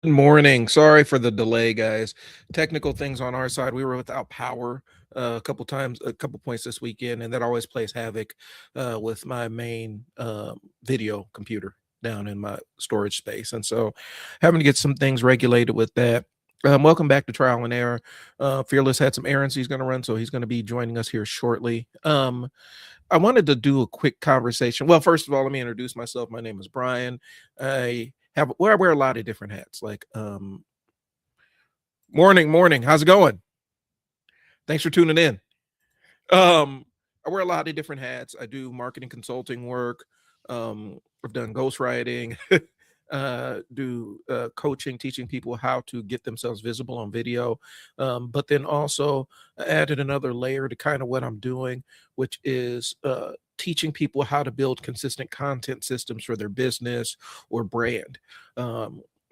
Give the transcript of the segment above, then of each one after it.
Good morning. Sorry for the delay, guys. Technical things on our side. We were without power a couple times, a couple points this weekend, and that always plays havoc with my main video computer down in my storage space. And so, having to get some things regulated with that. Welcome back to Trial and Error. Fearless had some errands he's going to run, so he's going to be joining us here shortly. I wanted to do a quick conversation. Well, first of all, let me introduce myself. My name is Brian. I wear a lot of different hats. Morning. How's it going? Thanks for tuning in. I wear a lot of different hats. I do marketing consulting work. I've done ghostwriting. Do coaching, teaching people how to get themselves visible on video. But then also added another layer to kind of what I'm doing, which is teaching people how to build consistent content systems for their business or brand.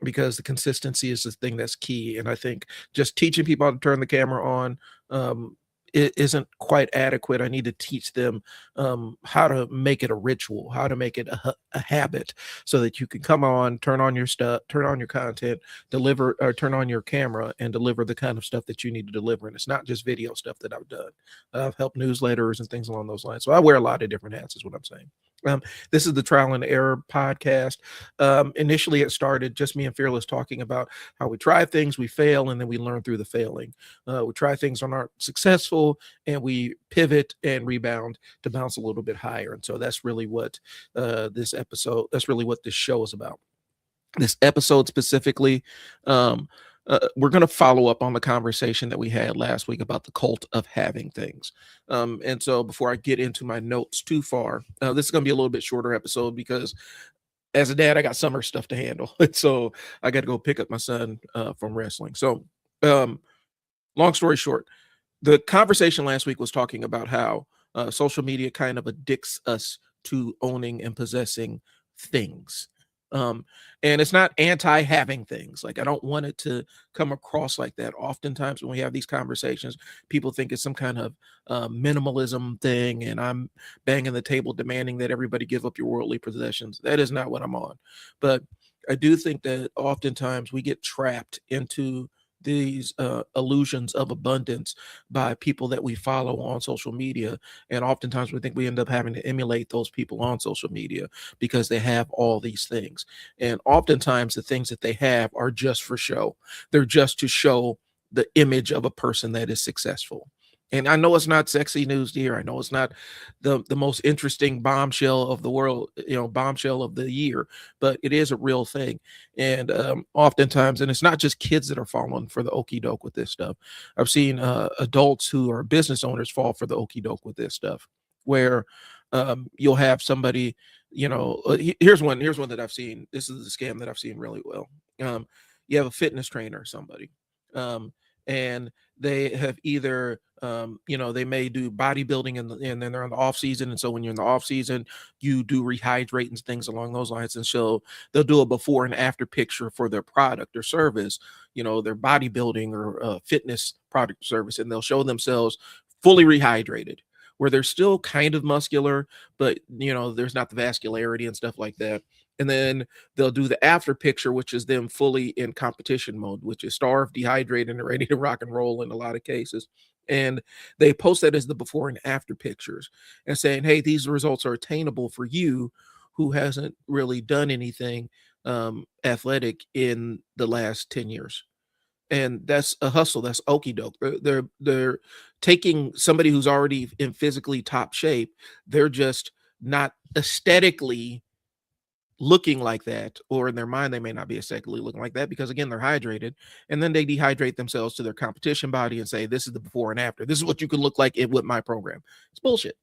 Because the consistency is the thing that's key. And I think just teaching people how to turn the camera on it isn't quite adequate. I need to teach them how to make it a ritual, how to make it a habit, so that you can come on, turn on your stuff, turn on your content, deliver, or turn on your camera and deliver the kind of stuff that you need to deliver. And it's not just video stuff that I've done. I've helped newsletters and things along those lines. So I wear a lot of different hats, is what I'm saying. This is the Trial and Error podcast. Initially, it started just me and Fearless talking about how we try things, we fail, and then we learn through the failing. We try things that aren't successful, and we pivot and rebound to bounce a little bit higher. And so that's really what that's really what this show is about. This episode specifically, um, we're going to follow up on the conversation that we had last week about the cult of having things. And so before I get into my notes too far, this is going to be a little bit shorter episode because as a dad, I got summer stuff to handle. So I got to go pick up my son from wrestling. So, um, long story short, the conversation last week was talking about how social media kind of addicts us to owning and possessing things. Um, and it's not anti having things. Like, I don't want it to come across like that. Oftentimes, when we have these conversations, people think it's some kind of minimalism thing, and I'm banging the table demanding that everybody give up your worldly possessions. That is not what I'm on. But I do think that oftentimes we get trapped into these illusions of abundance by people that we follow on social media, and oftentimes we think we end up having to emulate those people on social media because they have all these things. And oftentimes the things that they have are just for show. They're just to show the image of a person that is successful. And I know it's not sexy news to hear. I know it's not the most interesting bombshell of the world, bombshell of the year, but it is a real thing. And oftentimes, and it's not just kids that are falling for the okey doke with this stuff. I've seen adults who are business owners fall for the okey doke with this stuff, where you'll have somebody, here's one that I've seen. This is the scam that I've seen really well. Um, you have a fitness trainer or somebody, um, and they have either they may do bodybuilding and then they're in the off season. And so when you're in the off season, you do rehydrate and things along those lines. And so they'll do a before and after picture for their product or service, their bodybuilding or fitness product or service, and they'll show themselves fully rehydrated, where they're still kind of muscular, but there's not the vascularity and stuff like that. And then they'll do the after picture, which is them fully in competition mode, which is starved, dehydrated, and ready to rock and roll in a lot of cases. And they post that as the before and after pictures and saying, hey, these results are attainable for you who hasn't really done anything athletic in the last 10 years. And that's a hustle. That's okey doke. They're taking somebody who's already in physically top shape. They're just not aesthetically looking like that, or in their mind they may not be aesthetically looking like that because again they're hydrated, and then they dehydrate themselves to their competition body and say this is the before and after, this is what you can look like with my program. It's bullshit.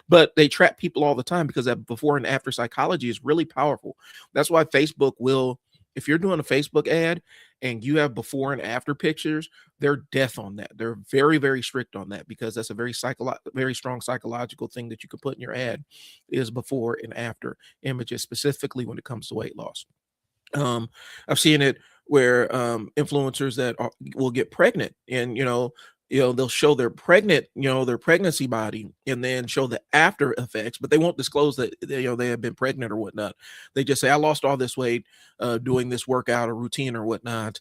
But they trap people all the time because that before and after psychology is really powerful. That's why Facebook will, if you're doing a Facebook ad and you have before and after pictures, they're death on that. They're very, very strict on that because that's a very strong psychological thing that you can put in your ad, is before and after images, specifically when it comes to weight loss. I've seen it where influencers that will get pregnant, and they'll show their their pregnancy body, and then show the after effects, but they won't disclose that they have been pregnant or whatnot. They just say, I lost all this weight doing this workout or routine or whatnot.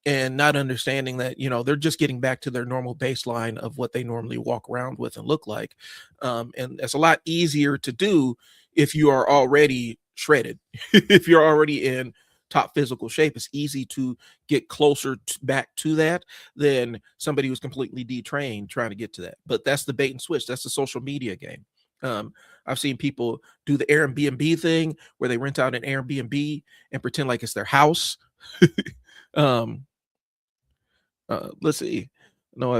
And not understanding that they're just getting back to their normal baseline of what they normally walk around with and look like. And it's a lot easier to do if you are already shredded. If you're already in top physical shape, it's easy to get closer back to that than somebody who's completely detrained trying to get to that. But that's the bait and switch. That's the social media game. I've seen people do the Airbnb thing where they rent out an Airbnb and pretend like it's their house. Let's see. I know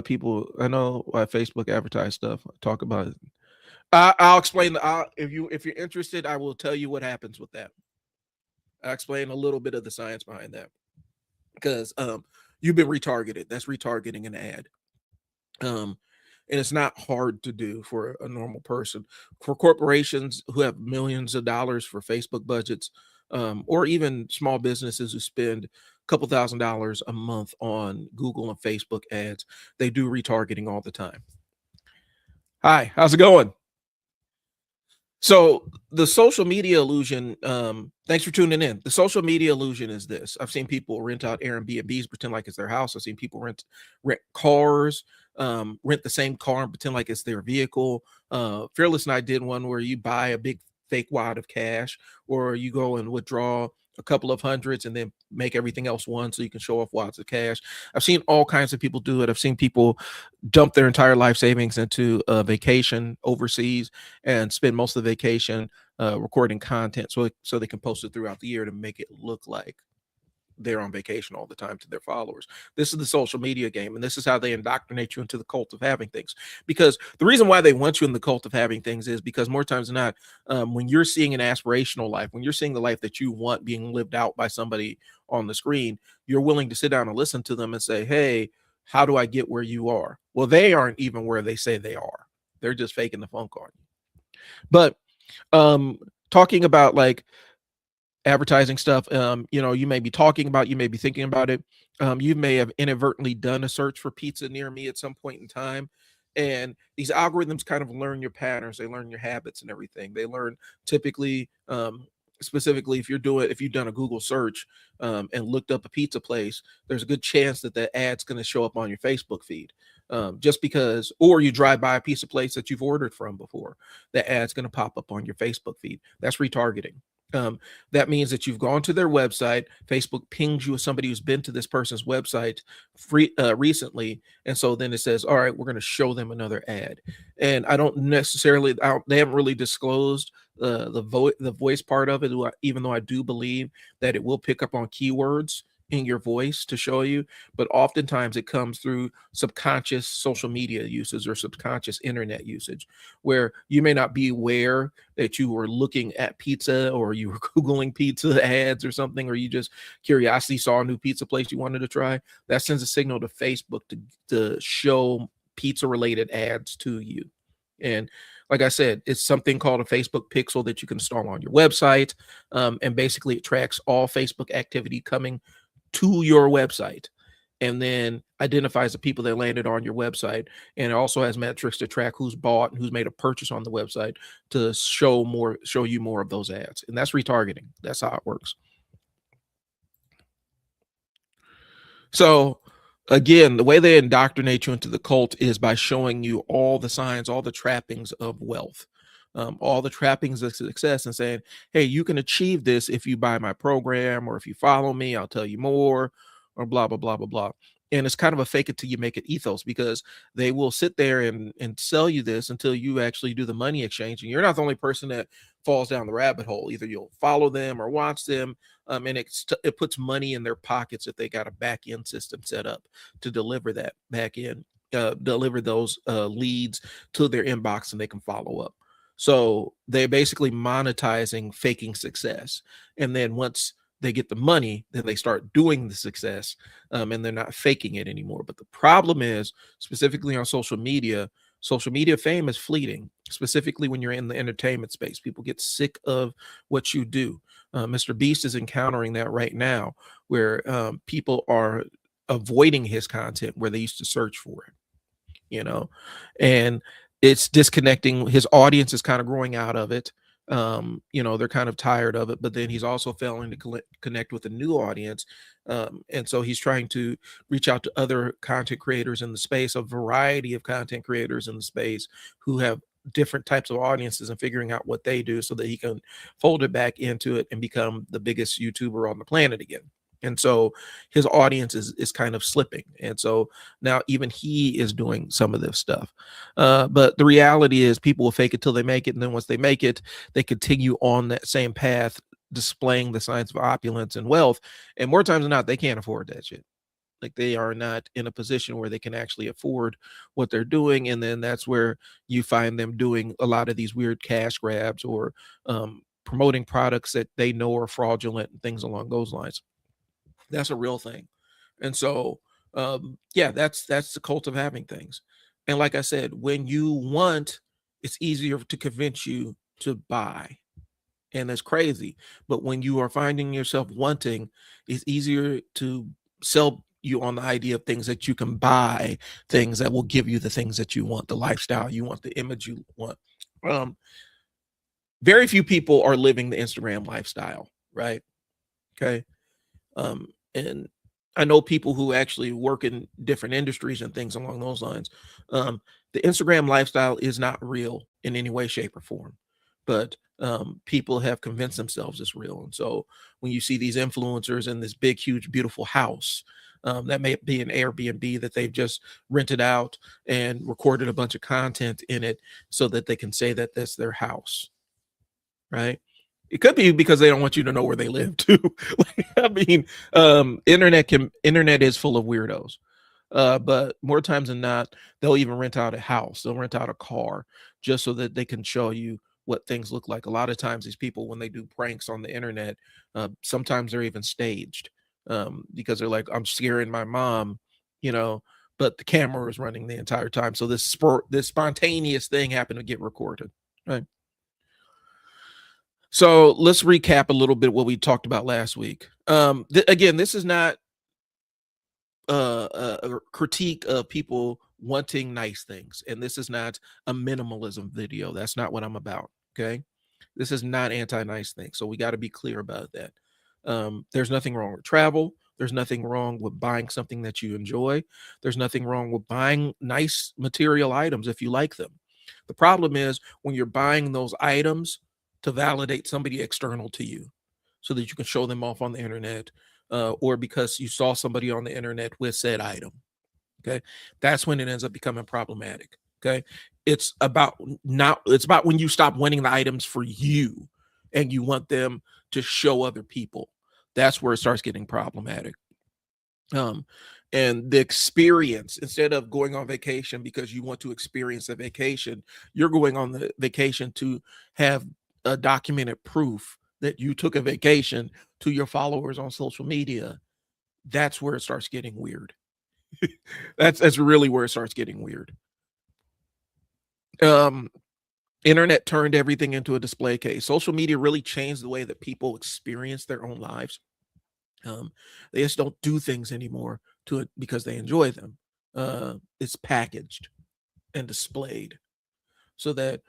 why Facebook advertise stuff. Talk about it. I'll explain. If you're interested, I will tell you what happens with that. I'll explain a little bit of the science behind that, because you've been retargeted. That's retargeting an ad. And it's not hard to do for a normal person. For corporations who have millions of dollars for Facebook budgets, or even small businesses who spend a couple $1,000s a month on Google and Facebook ads, they do retargeting all the time. Hi, how's it going? So the social media illusion, thanks for tuning in. The social media illusion is this. I've seen people rent out Airbnbs, pretend like it's their house. I've seen people rent cars, rent the same car and pretend like it's their vehicle. Fearless and I did one where you buy a big fake wad of cash, or you go and withdraw a couple of hundreds and then make everything else one so you can show off wads of cash. I've seen all kinds of people do it. I've seen people dump their entire life savings into a vacation overseas and spend most of the vacation recording content so they can post it throughout the year to make it look like they're on vacation all the time to their followers. This is the social media game, and this is how they indoctrinate you into the cult of having things. Because the reason why they want you in the cult of having things is because more times than not, when you're seeing an aspirational life, when you're seeing the life that you want being lived out by somebody on the screen, you're willing to sit down and listen to them and say, hey, how do I get where you are? Well, they aren't even where they say they are. They're just faking the funk on you. But talking about like advertising stuff, you may be talking about, you may be thinking about it. You may have inadvertently done a search for pizza near me at some point in time. And these algorithms kind of learn your patterns, they learn your habits and everything. They learn typically, specifically if you've done a Google search and looked up a pizza place, there's a good chance that that ad's going to show up on your Facebook feed. Just because, or you drive by a piece of place that you've ordered from before, the ad's going to pop up on your Facebook feed. That's retargeting. That means that you've gone to their website. Facebook pings you as somebody who's been to this person's website recently, and so then it says, "All right, we're going to show them another ad." And I don't necessarily, they haven't really disclosed the voice part of it, even though I do believe that it will pick up on keywords in your voice to show you. But oftentimes it comes through subconscious social media usage or subconscious internet usage, where you may not be aware that you were looking at pizza or you were Googling pizza ads or something, or you just curiosity saw a new pizza place you wanted to try. That sends a signal to Facebook to show pizza related ads to you. And like I said, it's something called a Facebook pixel that you can install on your website. And basically it tracks all Facebook activity coming to your website, and then identifies the people that landed on your website, and it also has metrics to track who's bought and who's made a purchase on the website to show you more of those ads. And that's retargeting. That's how it works. So again, the way they indoctrinate you into the cult is by showing you all the signs, all the trappings of wealth, all the trappings of success, and saying, hey, you can achieve this if you buy my program, or if you follow me, I'll tell you more, or blah, blah, blah, blah, blah. And it's kind of a fake it till you make it ethos, because they will sit there and sell you this until you actually do the money exchange. And you're not the only person that falls down the rabbit hole. Either you'll follow them or watch them. And it puts money in their pockets if they got a back end system set up to deliver that back end, deliver those leads to their inbox, and they can follow up. So they're basically monetizing faking success. And then once they get the money, then they start doing the success, and they're not faking it anymore. But the problem is, specifically on social media fame is fleeting, specifically when you're in the entertainment space. People get sick of what you do. Mr. Beast is encountering that right now, where people are avoiding his content where they used to search for it, you know, and it's disconnecting. His audience is kind of growing out of it. They're kind of tired of it, but then he's also failing to connect with a new audience. And so he's trying to reach out to other content creators in the space, a variety of content creators in the space who have different types of audiences, and figuring out what they do so that he can fold it back into it and become the biggest YouTuber on the planet again. And so his audience is kind of slipping. And so now even he is doing some of this stuff. But the reality is people will fake it till they make it. And then once they make it, they continue on that same path, displaying the signs of opulence and wealth. And more times than not, they can't afford that shit. Like, they are not in a position where they can actually afford what they're doing. And then that's where you find them doing a lot of these weird cash grabs, or promoting products that they know are fraudulent and things along those lines. That's a real thing. And so, yeah, that's the cult of having things. And like I said, when you want, it's easier to convince you to buy. And that's crazy. But when you are finding yourself wanting, it's easier to sell you on the idea of things that you can buy, things that will give you the things that you want, the lifestyle you want, the image you want. Very few people are living the Instagram lifestyle, right? Okay. And I know people who actually work in different industries and things along those lines. The Instagram lifestyle is not real in any way, shape, or form, but people have convinced themselves it's real. And so when you see these influencers in this big, huge, beautiful house, that may be an Airbnb that they've just rented out and recorded a bunch of content in it so that they can say that that's their house, right? It could be because they don't want you to know where they live too. I mean, internet is full of weirdos. But more times than not, they'll even rent out a house, they'll rent out a car just so that they can show you what things look like. A lot of times these people, when they do pranks on the internet, sometimes they're even staged, because they're like, I'm scaring my mom, but the camera is running the entire time. So this spontaneous thing happened to get recorded, right? So let's recap a little bit what we talked about last week. Again, this is not a critique of people wanting nice things, and this is not a minimalism video. That's not what I'm about. Okay, this is not anti-nice things, so we got to be clear about that. There's nothing wrong with travel. There's nothing wrong with buying something that you enjoy. There's nothing wrong with buying nice material items if you like them. The problem is when you're buying those items to validate somebody external to you so that you can show them off on the internet, or because you saw somebody on the internet with said item. Okay. That's when it ends up becoming problematic. Okay. It's about when you stop wanting the items for you and you want them to show other people. That's where it starts getting problematic. And the experience, instead of going on vacation because you want to experience a vacation, you're going on the vacation to have a documented proof that you took a vacation to your followers on social media. That's where it starts getting weird. That's really where it starts getting weird. Internet turned everything into a display case. Social media really changed the way that people experience their own lives. They just don't do things anymore to it because they enjoy them. It's packaged and displayed so that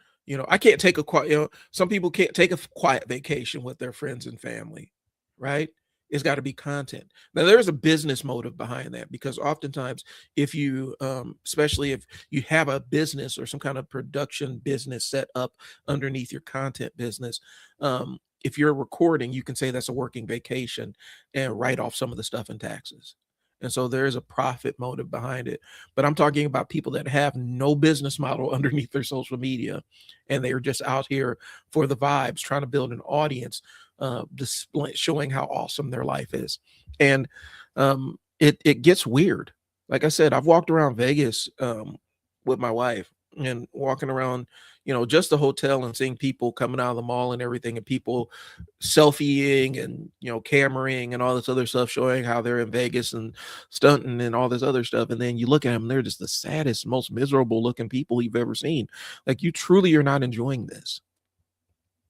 I can't take a quiet. Some people can't take a quiet vacation with their friends and family, right? It's got to be content. Now, there's a business motive behind that, because oftentimes, if you, especially if you have a business or some kind of production business set up underneath your content business, if you're recording, you can say that's a working vacation and write off some of the stuff in taxes. And so there is a profit motive behind it. But I'm talking about people that have no business model underneath their social media, and they're just out here for the vibes, trying to build an audience, showing how awesome their life is. And it gets weird. Like I said, I've walked around Vegas with my wife, and walking around, just the hotel, and seeing people coming out of the mall and everything, and people selfieing and, cameraing and all this other stuff, showing how they're in Vegas and stunting and all this other stuff. And then you look at them, they're just the saddest, most miserable looking people you've ever seen. Like, you truly are not enjoying this.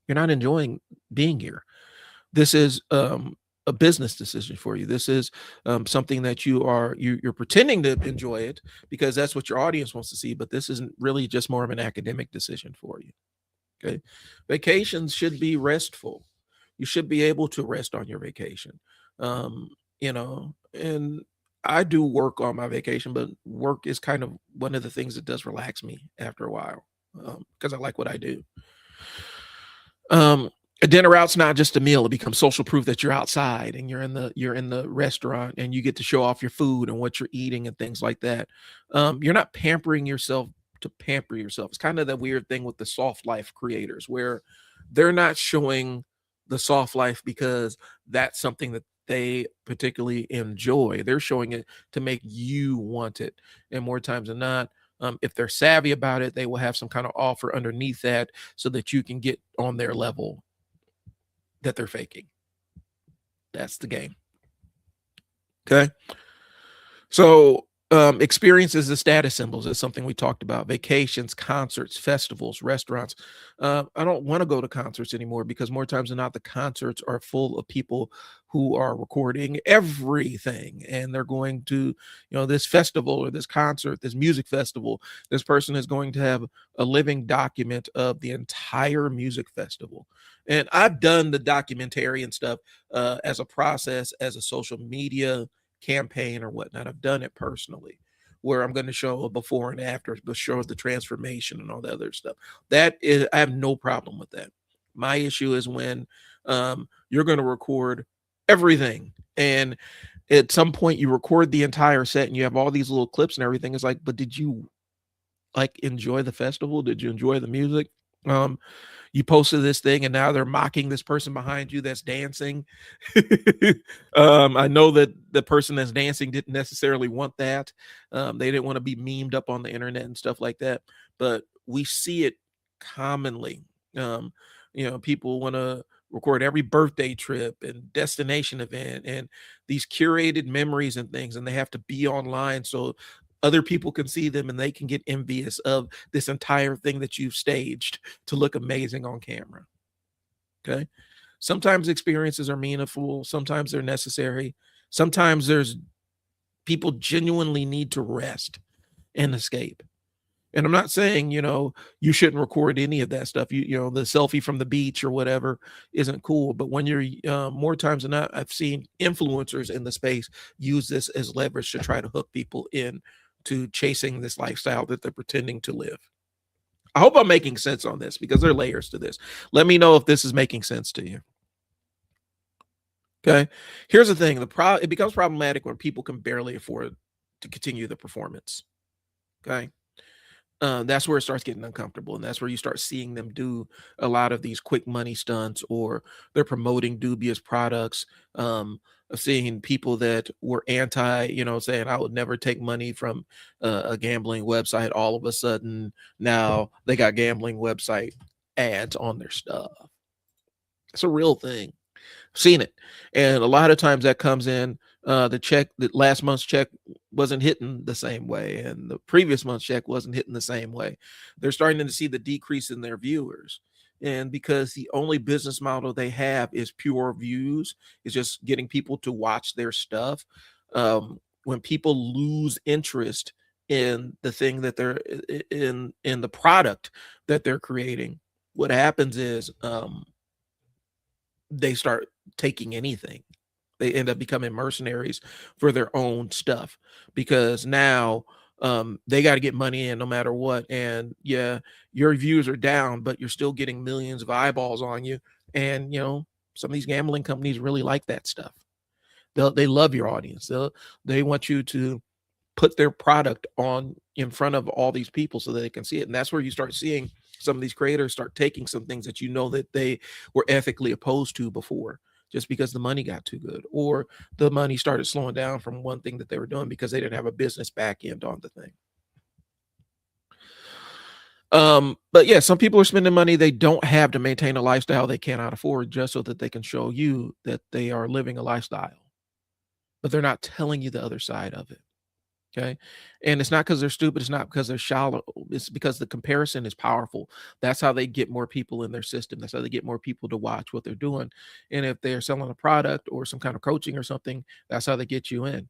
You're not enjoying being here. This is a business decision for you. This is something that you're pretending to enjoy it because that's what your audience wants to see. But this isn't really just more of an academic decision for you. Okay, vacations should be restful. You should be able to rest on your vacation. Um, and I do work on my vacation, but work is kind of one of the things that does relax me after a while because I like what I do. Um, a dinner out's not just a meal; it becomes social proof that you're outside and you're in the restaurant and you get to show off your food and what you're eating and things like that. You're not pampering yourself to pamper yourself. It's kind of the weird thing with the soft life creators where they're not showing the soft life because that's something that they particularly enjoy. They're showing it to make you want it. And more times than not, if they're savvy about it, they will have some kind of offer underneath that so that you can get on their level that they're faking. That's the game. Okay. So, experiences as status symbols is something we talked about. Vacations, concerts, festivals, restaurants. I don't want to go to concerts anymore because more times than not, the concerts are full of people who are recording everything, and they're going to, this festival or this concert, this music festival. This person is going to have a living document of the entire music festival. And I've done the documentary and stuff as a process, as a social media campaign or whatnot. I've done it personally where I'm going to show a before and after, but show the transformation and all the other stuff. That is, I have no problem with that. My issue is when you're going to record everything and at some point you record the entire set and you have all these little clips and everything. It's like, but did you like enjoy the festival? Did you enjoy the music? You posted this thing and now they're mocking this person behind you that's dancing. I know that the person that's dancing didn't necessarily want that. They didn't want to be memed up on the internet and stuff like that. But we see it commonly. People want to record every birthday trip and destination event and these curated memories and things, and they have to be online so other people can see them and they can get envious of this entire thing that you've staged to look amazing on camera. Okay. Sometimes experiences are meaningful. Sometimes they're necessary. Sometimes there's people genuinely need to rest and escape. And I'm not saying, you shouldn't record any of that stuff. The selfie from the beach or whatever isn't cool. But when you're more times than not, I've seen influencers in the space use this as leverage to try to hook people in to chasing this lifestyle that they're pretending to live. I hope I'm making sense on this because there are layers to this. Let me know if this is making sense to you. Okay. Here's the thing. It becomes problematic when people can barely afford to continue the performance. Okay. That's where it starts getting uncomfortable. And that's where you start seeing them do a lot of these quick money stunts or they're promoting dubious products. Of seeing people that were anti, saying I would never take money from a gambling website. All of a sudden, now they got gambling website ads on their stuff. It's a real thing. Seen it. And a lot of times that comes in the last month's check wasn't hitting the same way and the previous month's check wasn't hitting the same way. They're starting to see the decrease in their viewers. And because the only business model they have is pure views, is just getting people to watch their stuff. When people lose interest in the thing that they're in the product that they're creating, what happens is they start taking anything. They end up becoming mercenaries for their own stuff because now they got to get money in no matter what. And yeah, your views are down, but you're still getting millions of eyeballs on you. And some of these gambling companies really like that stuff. They love your audience. They want you to put their product on in front of all these people so that they can see it. And that's where you start seeing some of these creators start taking some things that that they were ethically opposed to before, just because the money got too good or the money started slowing down from one thing that they were doing because they didn't have a business back end on the thing. But yeah, some people are spending money they don't have to maintain a lifestyle they cannot afford just so that they can show you that they are living a lifestyle, but they're not telling you the other side of it. Okay. And it's not because they're stupid. It's not because they're shallow. It's because the comparison is powerful. That's how they get more people in their system. That's how they get more people to watch what they're doing. And if they're selling a product or some kind of coaching or something, that's how they get you in,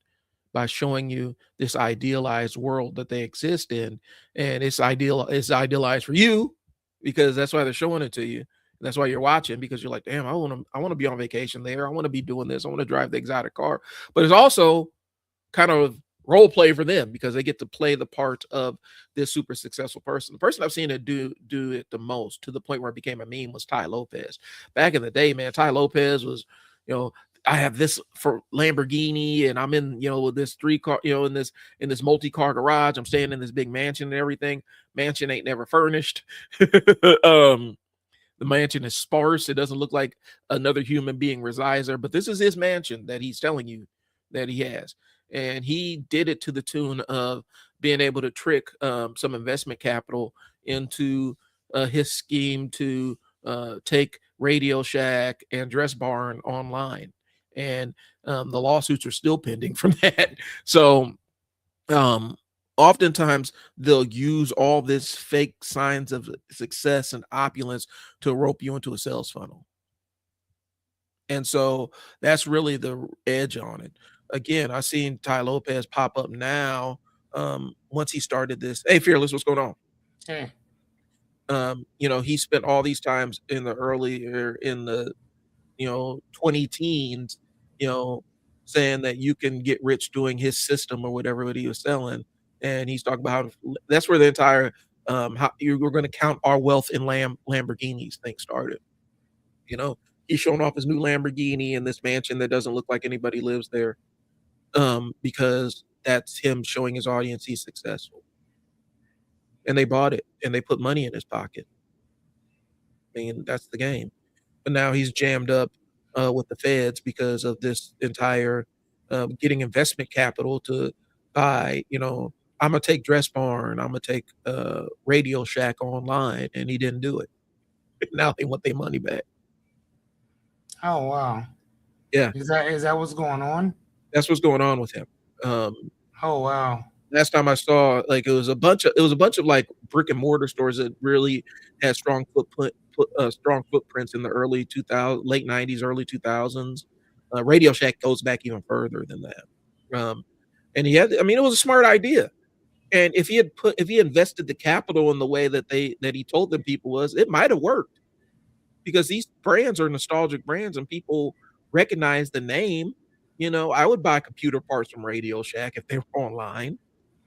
by showing you this idealized world that they exist in. And it's idealized for you because that's why they're showing it to you. That's why you're watching, because you're like, damn, I want to be on vacation there. I want to be doing this. I want to drive the exotic car. But it's also kind of role play for them because they get to play the part of this super successful person. The person I've seen it do it the most, to the point where it became a meme, was Ty Lopez. Back in the day, man, Ty Lopez was, you know, I have this for Lamborghini and I'm in, with this 3-car, in this multi-car garage. I'm staying in this big mansion and everything. Mansion ain't never furnished. The mansion is sparse. It doesn't look like another human being resides there, but this is his mansion that he's telling you that he has. And he did it to the tune of being able to trick some investment capital into his scheme to take Radio Shack and Dress Barn online. And the lawsuits are still pending from that. So oftentimes they'll use all this fake signs of success and opulence to rope you into a sales funnel. And so that's really the edge on it. Again, I seen Ty Lopez pop up now. Once he started this, hey Fearless, what's going on? Hey. He spent all these times in the 20 teens, saying that you can get rich doing his system or whatever he was selling. And he's talking about how that's where the entire how you were going to count our wealth in Lamborghinis thing started. He's showing off his new Lamborghini in this mansion that doesn't look like anybody lives there, because that's him showing his audience he's successful. And they bought it and they put money in his pocket. I mean, that's the game. But now he's jammed up with the feds because of this entire getting investment capital to buy. I'm gonna take Dress Barn, I'm gonna take Radio Shack online, and he didn't do it. Now they want their money back. Oh wow. Yeah, Is that what's going on? that's what's going on with him. Oh wow. Last time I saw, like, it was a bunch of like brick and mortar stores that really had strong footprints in the early 2000, late 90s, early 2000s. Radio Shack goes back even further than that. And it was a smart idea. And if he invested the capital in the way that he told them people was, it might have worked, because these brands are nostalgic brands and people recognize the name. I would buy computer parts from Radio Shack if they were online.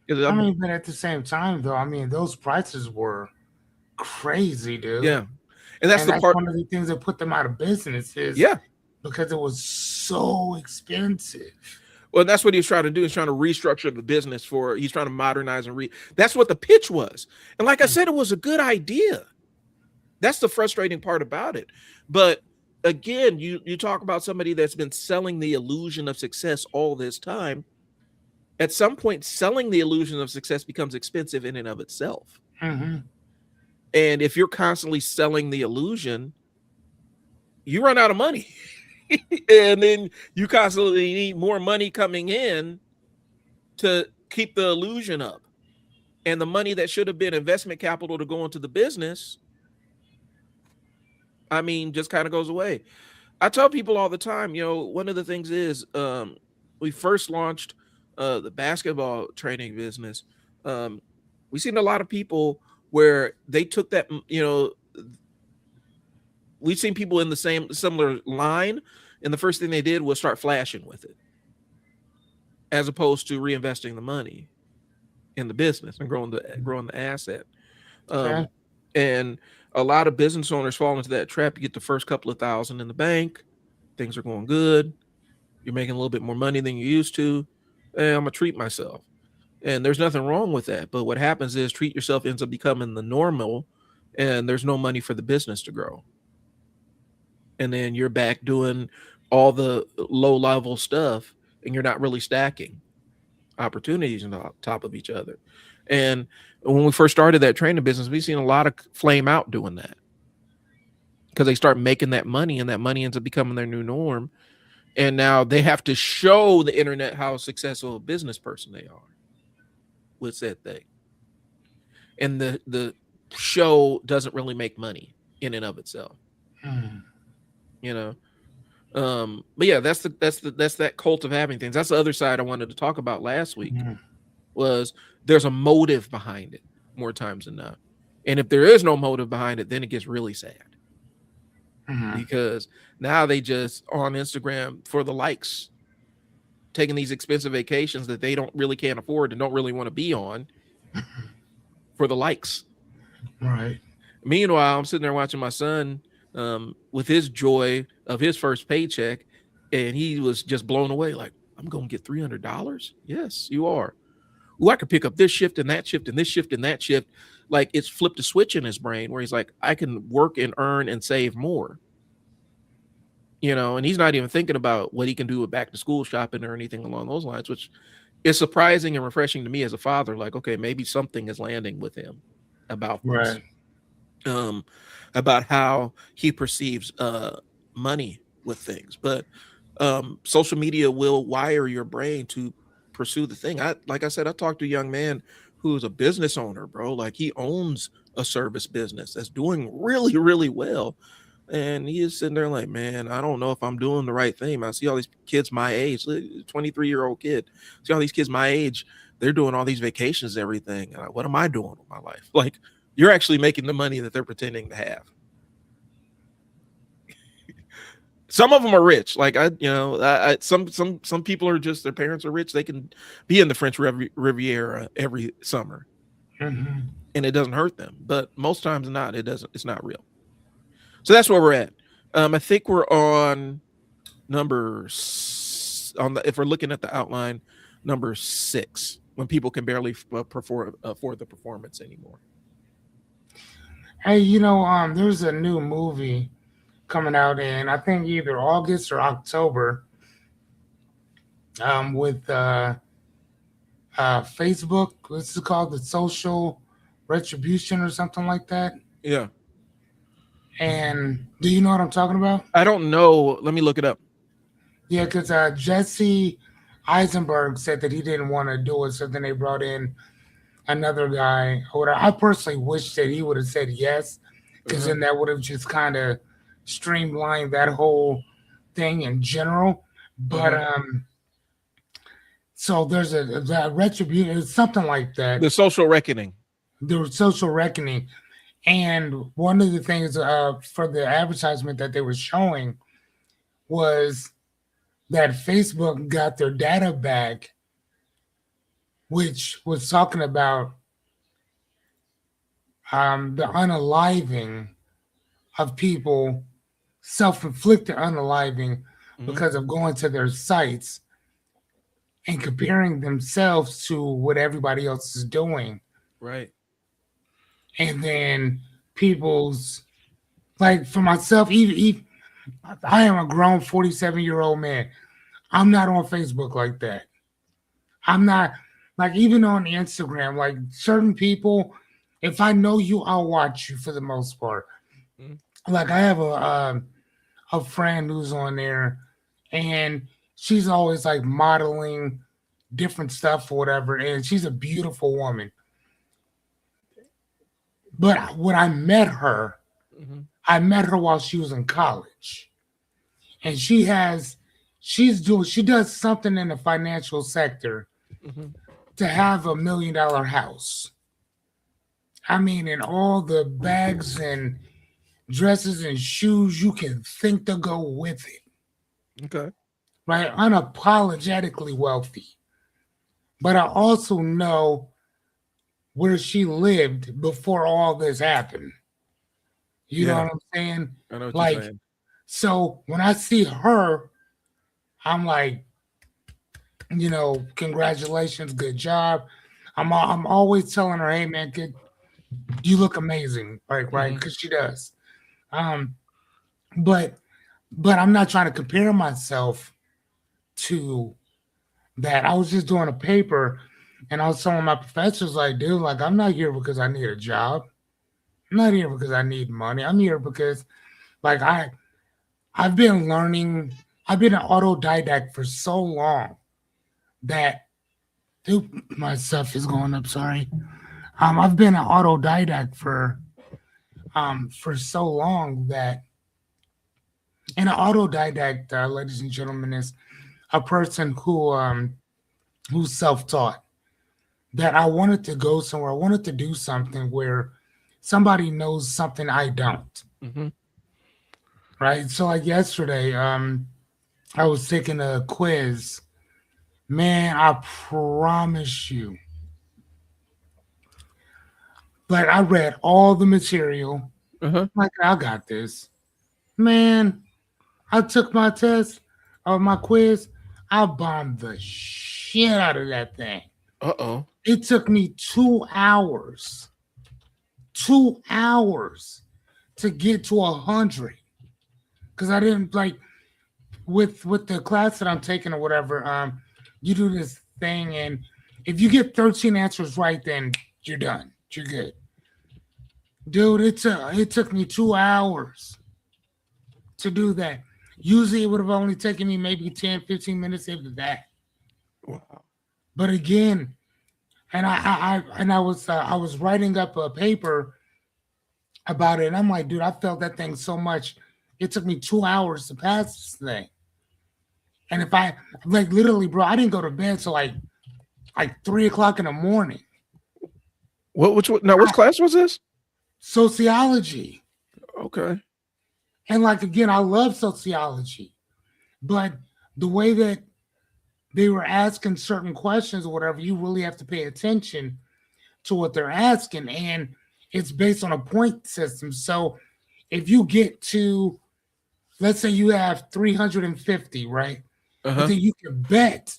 I mean, but at the same time, though, I mean, those prices were crazy, dude. Yeah, and that's And the that's part. one of the things that put them out of business is Yeah, because it was so expensive. well, that's what he's trying to do. He's trying to restructure the business he's trying to modernize and that's what the pitch was. And like I said, it was a good idea. That's the frustrating part about it. But again, you talk about somebody that's been selling the illusion of success all this time. At some point, selling the illusion of success becomes expensive in and of itself. Mm-hmm. And if you're constantly selling the illusion, you run out of money. And then you constantly need more money coming in to keep the illusion up. And the money that should have been investment capital to go into the business, just kind of goes away. I tell people all the time, one of the things is we first launched the basketball training business. We've seen a lot of people where they took that, we've seen people in the similar line, and the first thing they did was start flashing with it, as opposed to reinvesting the money in the business and growing the asset. Okay. And a lot of business owners fall into that trap. You get the first couple of thousand in the bank, things are going good, you're making a little bit more money than you used to, and I'm gonna treat myself. And there's nothing wrong with that. But what happens is treat yourself ends up becoming the normal, and there's no money for the business to grow. And then you're back doing all the low level stuff, and you're not really stacking opportunities on top of each other. And when we first started that training business, we've seen a lot of flame out doing that, because they start making that money, and that money ends up becoming their new norm. And now they have to show the internet how successful a business person they are. with said thing, and the show doesn't really make money in and of itself. Mm. You know, but yeah, that's that cult of having things. That's the other side I wanted to talk about last week. Mm. Was there's a motive behind it more times than not, and if there is no motive behind it, then it gets really sad Mm. because now they just on Instagram for the likes, taking these expensive vacations that they don't really can't afford and don't really want to be on for the likes. Right. Meanwhile, I'm sitting there watching my son with his joy of his first paycheck, and he was just blown away. Like, I'm going to get $300. Yes, you are. Ooh, I could pick up this shift and that shift and this shift and that shift. Like it's flipped a switch in his brain where he's like, I can work and earn and save more. And he's not even thinking about what he can do with back to school shopping or anything along those lines, which is surprising and refreshing to me as a father. Like, okay, maybe something is landing with him about this, Right. um, about how he perceives money with things. But social media will wire your brain to pursue the thing. Like I said, I talked to a young man who's a business owner, bro. Like he owns a service business that's doing really, really well. And he is sitting there like, man, I don't know if I'm doing the right thing. I see all these kids my age, 23-year-old kid. See all these kids my age, they're doing all these vacations and everything. What am I doing with my life? Like, you're actually making the money that they're pretending to have. Some of them are rich. Like some people are just, their parents are rich. They can be in the French Riviera every summer, Mm-hmm. and it doesn't hurt them. But most times not. It doesn't. It's not real. So that's where we're at. I think we're on if we're looking at the outline, number 6, when people can barely afford the performance anymore. Hey, there's a new movie coming out in I think either August or October. With Facebook. What's it called? The Social Retribution or something like that. Yeah. And do you know what I'm talking about? I don't know. Let me look it up. Yeah, because Jesse Eisenberg said that he didn't want to do it, so then they brought in another guy. I personally wish that he would have said yes, because then that would have just kind of streamlined that whole thing in general. But so there's a retribution, something like that. The Social Reckoning. The social reckoning, and one of the things for the advertisement that they were showing was that Facebook got their data back, which was talking about the unaliving of people, self-inflicted unaliving because of going to their sites and comparing themselves to what everybody else is doing. Right. And then people's, like for myself, even I am a grown 47-year-old man. I'm not on Facebook like that. I'm not, like, even on Instagram, like certain people, if I know you, I'll watch you for the most part. Like I have a friend who's on there, and she's always like modeling different stuff or whatever, and she's a beautiful woman. But when I met her, I met her while she was in college, and she does something in the financial sector to have $1 million house. I mean, and all the bags and dresses and shoes you can think to go with it. Okay. Right? Unapologetically wealthy. But I also know where she lived before all this happened. You know what I'm saying? I know what like, you're saying. So when I see her, I'm like, congratulations, good job. I'm always telling her, hey man, you look amazing, like right, because she does. But I'm not trying to compare myself to that. I was just doing a paper, and I was telling my professors, like, dude, like I'm not here because I need a job. I'm not here because I need money. I'm here because, like, I've been learning. I've been an autodidact for so long that Dude, my stuff is going up. Sorry. I've been an autodidact for so long that, and an autodidact, ladies and gentlemen, is a person who's self-taught. That I wanted to go somewhere. I wanted to do something where somebody knows something I don't. Mm-hmm. Right. So like yesterday, I was taking a quiz. Man, I promise you. Like I read all the material. Uh-huh. Like I got this. Man, I took my test or my quiz. I bombed the shit out of that thing. Uh-oh. It took me 2 hours. 2 hours to get to 100. Cause I didn't like with the class that I'm taking or whatever, you do this thing, and if you get 13 answers right, then you're done. You're good. Dude, it took me 2 hours to do that. Usually it would have only taken me maybe 10, 15 minutes after that. Wow. But again, and I was writing up a paper about it, and I'm like, dude, I felt that thing so much. It took me 2 hours to pass this thing. And if I like literally, bro, I didn't go to bed till like 3 o'clock in the morning. Which class was this? Sociology. Okay. And like again, I love sociology. But the way that they were asking certain questions or whatever, you really have to pay attention to what they're asking. And it's based on a point system. So if you get to, let's say you have 350, right? But Uh-huh. then you can bet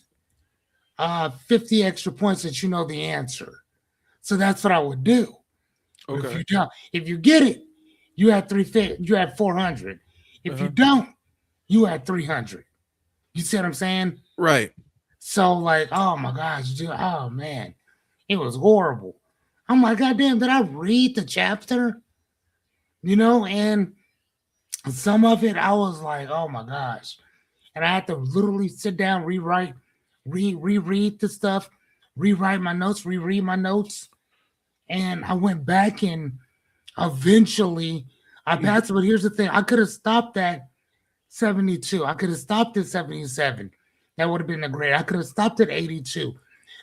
50 extra points that you know the answer. So that's what I would do. But Okay. if you get it, you had 350, you had 400. If you Uh-huh. don't, you had 300. You see what I'm saying? Right. So like, oh my gosh, dude, oh man, it was horrible. I'm like, God damn, did I read the chapter? And some of it I was like, oh my gosh. And I had to literally sit down, rewrite, reread the stuff, rewrite my notes, reread my notes. And I went back and eventually I You passed it. But here's the thing, I could have stopped at 72. I could have stopped at 77. That would have been a grade. I could have stopped at 82.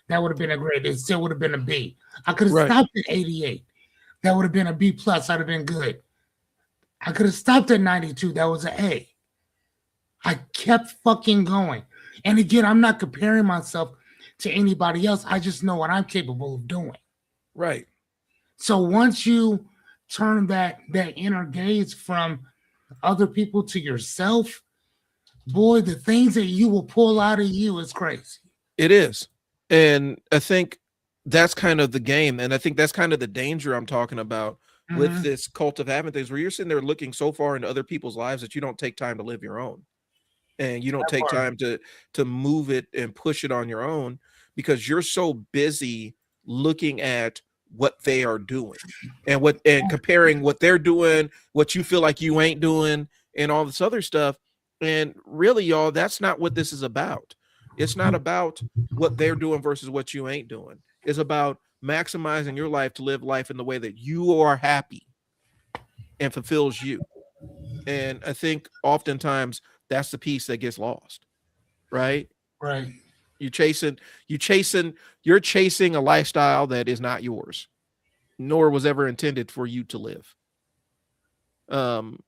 That would have been a grade. It still would have been a B. I could have right. stopped at 88. That would have been a B plus. I'd have been good. I could have stopped at 92. That was an A. I kept fucking going. And again, I'm not comparing myself to anybody else. I just know what I'm capable of doing. Right. So once you turn that inner gaze from other people to yourself, boy, the things that you will pull out of you is crazy. It is. And I think that's kind of the game. And I think that's kind of the danger I'm talking about with Mm-hmm. this cult of having things where you're sitting there looking so far into other people's lives that you don't take time to live your own. And you don't That take part. time to move it and push it on your own because you're so busy looking at what they are doing and comparing what they're doing, what you feel like you ain't doing, and all this other stuff. And really, y'all, that's not what this is about. It's not about what they're doing versus what you ain't doing. It's about maximizing your life to live life in the way that you are happy and fulfills you. And I think oftentimes that's the piece that gets lost, right? Right. You chasing, you're chasing a lifestyle that is not yours, nor was ever intended for you to live. Um,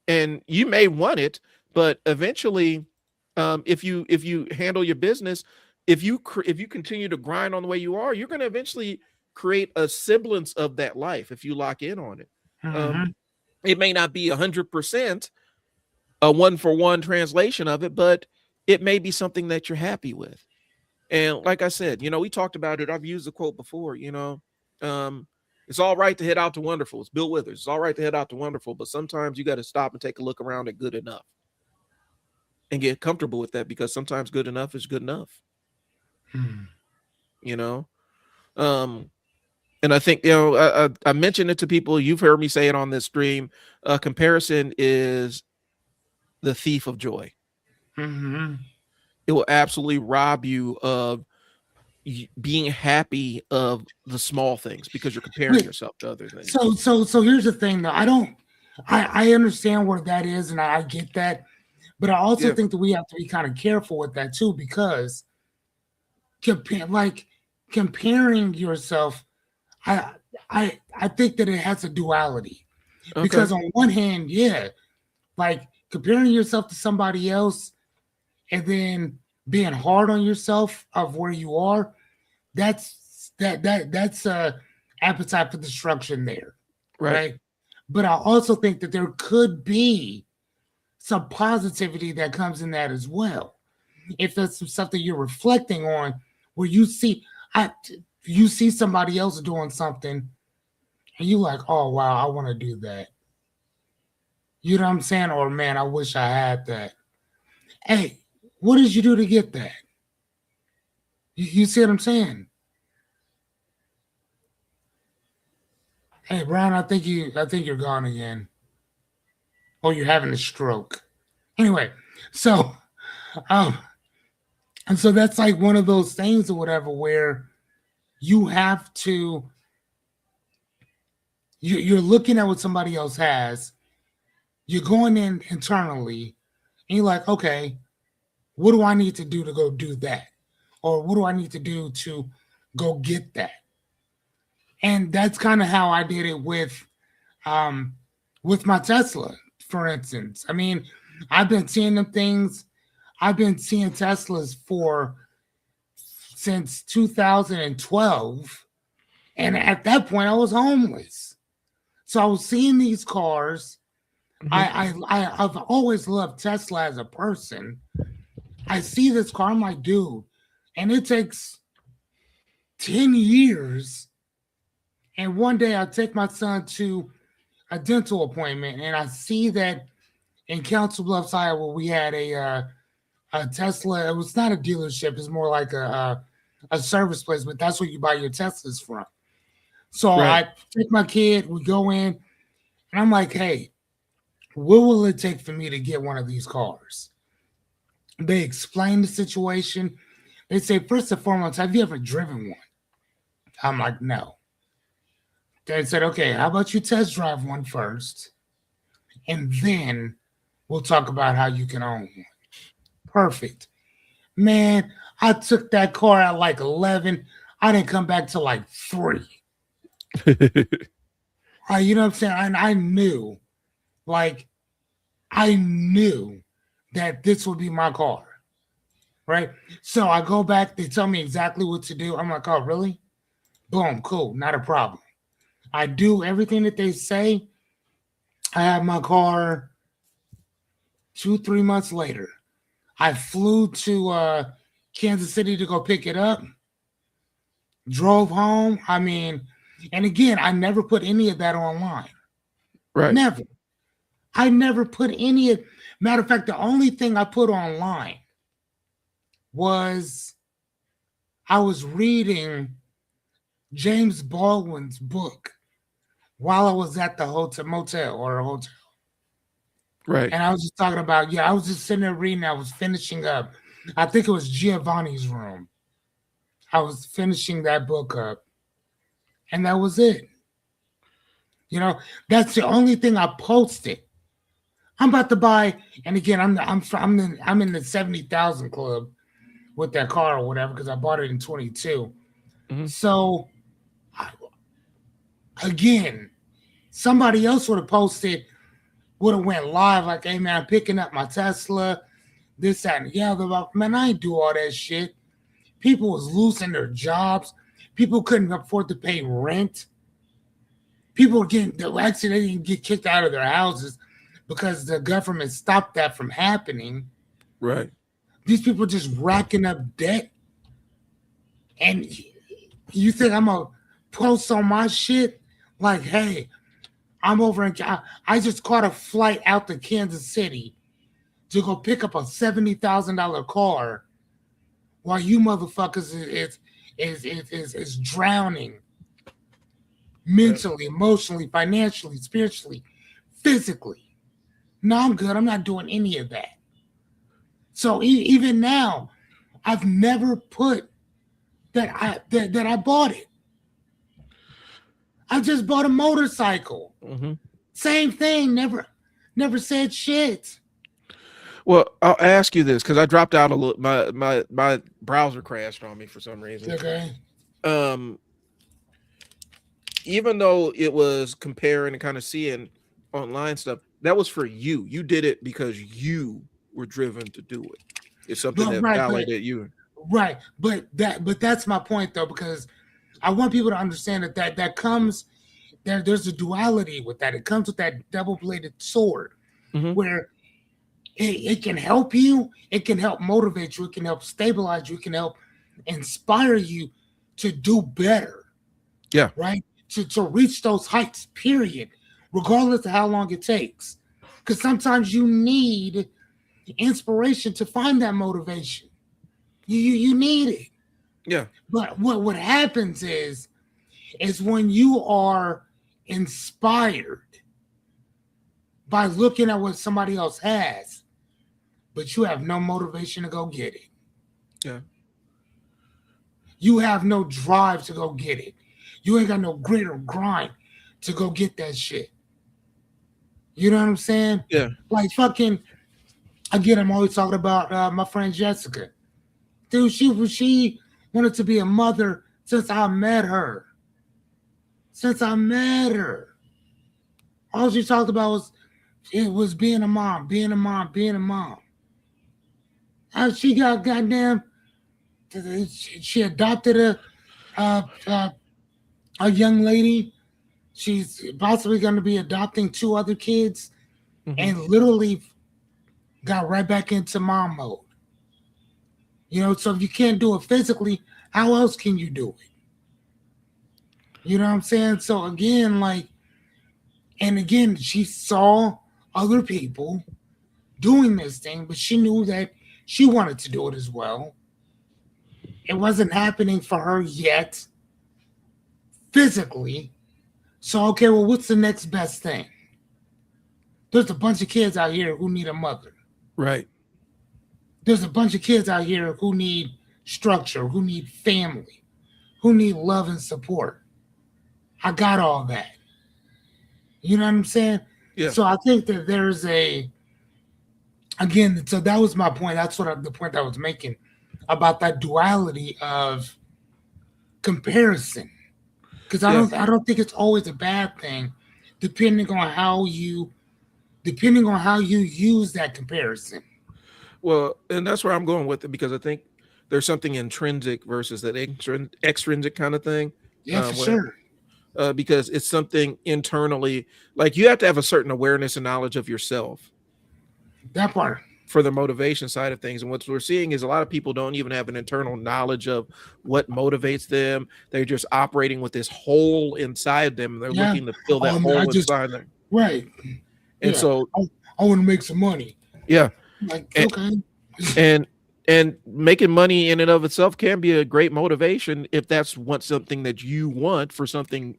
and you may want it, but eventually, if you handle your business, if you continue to grind on the way you are, you're going to eventually create a semblance of that life if you lock in on it. Um, Mm-hmm. it may not be 100% a one for one translation of it, but it may be something that you're happy with. And like I said, we talked about it. I've used the quote before, um, it's all right to head out to wonderful. It's Bill Withers. It's all right to head out to wonderful, but sometimes you got to stop and take a look around at good enough and get comfortable with that because sometimes good enough is good enough, Mm-hmm. you know? Um, and I think, I mentioned it to people. You've heard me say it on this stream. Comparison is the thief of joy. Mm-hmm. It will absolutely rob you of being happy of the small things because you're comparing Wait, yourself to other things. so here's the thing though. I understand where that is, and I get that, but I also Yeah. think that we have to be kind of careful with that too, because comparing yourself, I I think that it has a duality. Okay. Because on one hand, yeah, like comparing yourself to somebody else and then being hard on yourself of where you are, that's a appetite for destruction there, Right. right? But I also think that there could be some positivity that comes in that as well. If that's some stuff that you're reflecting on, where I, you see somebody else doing something, and you like, oh wow, I want to do that. You know what I'm saying? Or man, I wish I had that. Hey, what did you do to get that? You see what I'm saying? Hey, Brian, I think you're gone again. Or you're having a stroke. Anyway, so um, and so that's like one of those things or whatever where you have to you're looking at what somebody else has, you're going in internally, and you're like, okay, what do I need to do to go do that? Or what do I need to do to go get that? And that's kind of how I did it um with my Tesla, for instance. I mean, I've been seeing them things. I've been seeing Teslas for since 2012, and at that point, I was homeless. So I was seeing these cars. Hmm. I've always loved Tesla as a person. I see this car, I'm like, dude, and it takes 10 years. And one day I take my son to a dental appointment, and I see that in Council Bluffs, Iowa, we had a Tesla. It was not a dealership; it's more like a service place, but that's where you buy your Teslas from. So Right. I take my kid, we go in, and I'm like, "Hey, what will it take for me to get one of these cars?" They explain the situation. They say, first and foremost, have you ever driven one? I'm like, no. They said, okay, how about you test drive one first, and then we'll talk about how you can own one. Perfect. Man, I took that car at like 11. I didn't come back till like 3. You know what I'm saying? And like, I knew that this would be my car, right? So I go back, they tell me exactly what to do. I'm like, oh, really? Boom, cool, not a problem. I do everything that they say. I have my car 2, 3 months later. I flew to Kansas City to go pick it up, drove home. I mean, and again, I never put any of that online. Right. Never. I never put any of, matter of fact, the only thing I put online was I was reading James Baldwin's book while I was at the motel or a hotel. Right. And I was just talking about, yeah, I was just sitting there reading. I was finishing up. I think it was Giovanni's Room. I was finishing that book up, and that was it. You know, that's the only thing I posted. I'm about to buy, and again, I'm in the 70,000 club with that car or whatever because I bought it in 22. Hmm. So again, somebody else would have posted, would have went live like, "Hey man, I'm picking up my Tesla, this that and the other." Man, I ain't do all that shit. People was losing their jobs. People couldn't afford to pay rent. People were getting, actually, they didn't get kicked out of their houses because the government stopped that from happening. Right. These people just racking up debt. And you think I'm going to post on my shit? Like, hey, I'm over in, I just caught a flight out to Kansas City to go pick up a $70,000 car while you motherfuckers is drowning Yeah. mentally, emotionally, financially, spiritually, physically. No, I'm good. I'm not doing any of that. So even now, I've never put that I bought it. I just bought a motorcycle. Mm-hmm. Same thing. Never said shit. Well, I'll ask you this because I dropped out a little. My browser crashed on me for some reason. Okay. Um, even though it was comparing and kind of seeing online stuff, that was for you. You did it because you were driven to do it. It's something But that right, validated you. right. But that's my point though, because I want people to understand that comes there's a duality with that. It comes with that double-bladed sword Mm-hmm. where it can help you, it can help motivate you, it can help stabilize you, it can help inspire you to do better, Yeah. right? To reach those heights, period, regardless of how long it takes. Because sometimes you need inspiration to find that motivation. You need it. Yeah. But what happens is when you are inspired by looking at what somebody else has, but you have no motivation to go get it. Yeah. You have no drive to go get it. You ain't got no grit or grind to go get that shit. You know what I'm saying? Yeah. Like fucking again, I'm always talking about my friend Jessica. Dude, she wanted to be a mother since I met her. Since I met her. All she talked about was being a mom, being a mom, being a mom. How she got goddamn she adopted a, a a young lady. She's possibly going to be adopting two other kids, Mm-hmm. and literally got right back into mom mode. You know, so if you can't do it physically, how else can you do it? You know what I'm saying? So again, like, and again, she saw other people doing this thing, but she knew that she wanted to do it as well. It wasn't happening for her yet physically. So, okay, well, what's the next best thing? There's a bunch of kids out here who need a mother. Right. There's a bunch of kids out here who need structure, who need family, who need love and support. I got all that. You know what I'm saying? Yeah. So I think that there's again, so that was my point. That's the point I was making about that duality of comparison. Because Yeah. I don't think it's always a bad thing, depending on depending on how you use that comparison. Well, and that's where I'm going with it because I think there's something intrinsic versus that extrinsic kind of thing. Yeah, for Where sure. because it's something internally, like you have to have a certain awareness and knowledge of yourself That part. for the motivation side of things. And what we're seeing is a lot of people don't even have an internal knowledge of what motivates them. They're just operating with this hole inside them. They're Yeah. looking to fill that Oh, man, I hole just inside them. right. And Yeah. so, I want to make some money. yeah. Like, And, okay. and making money in and of itself can be a great motivation if that's something that you want for something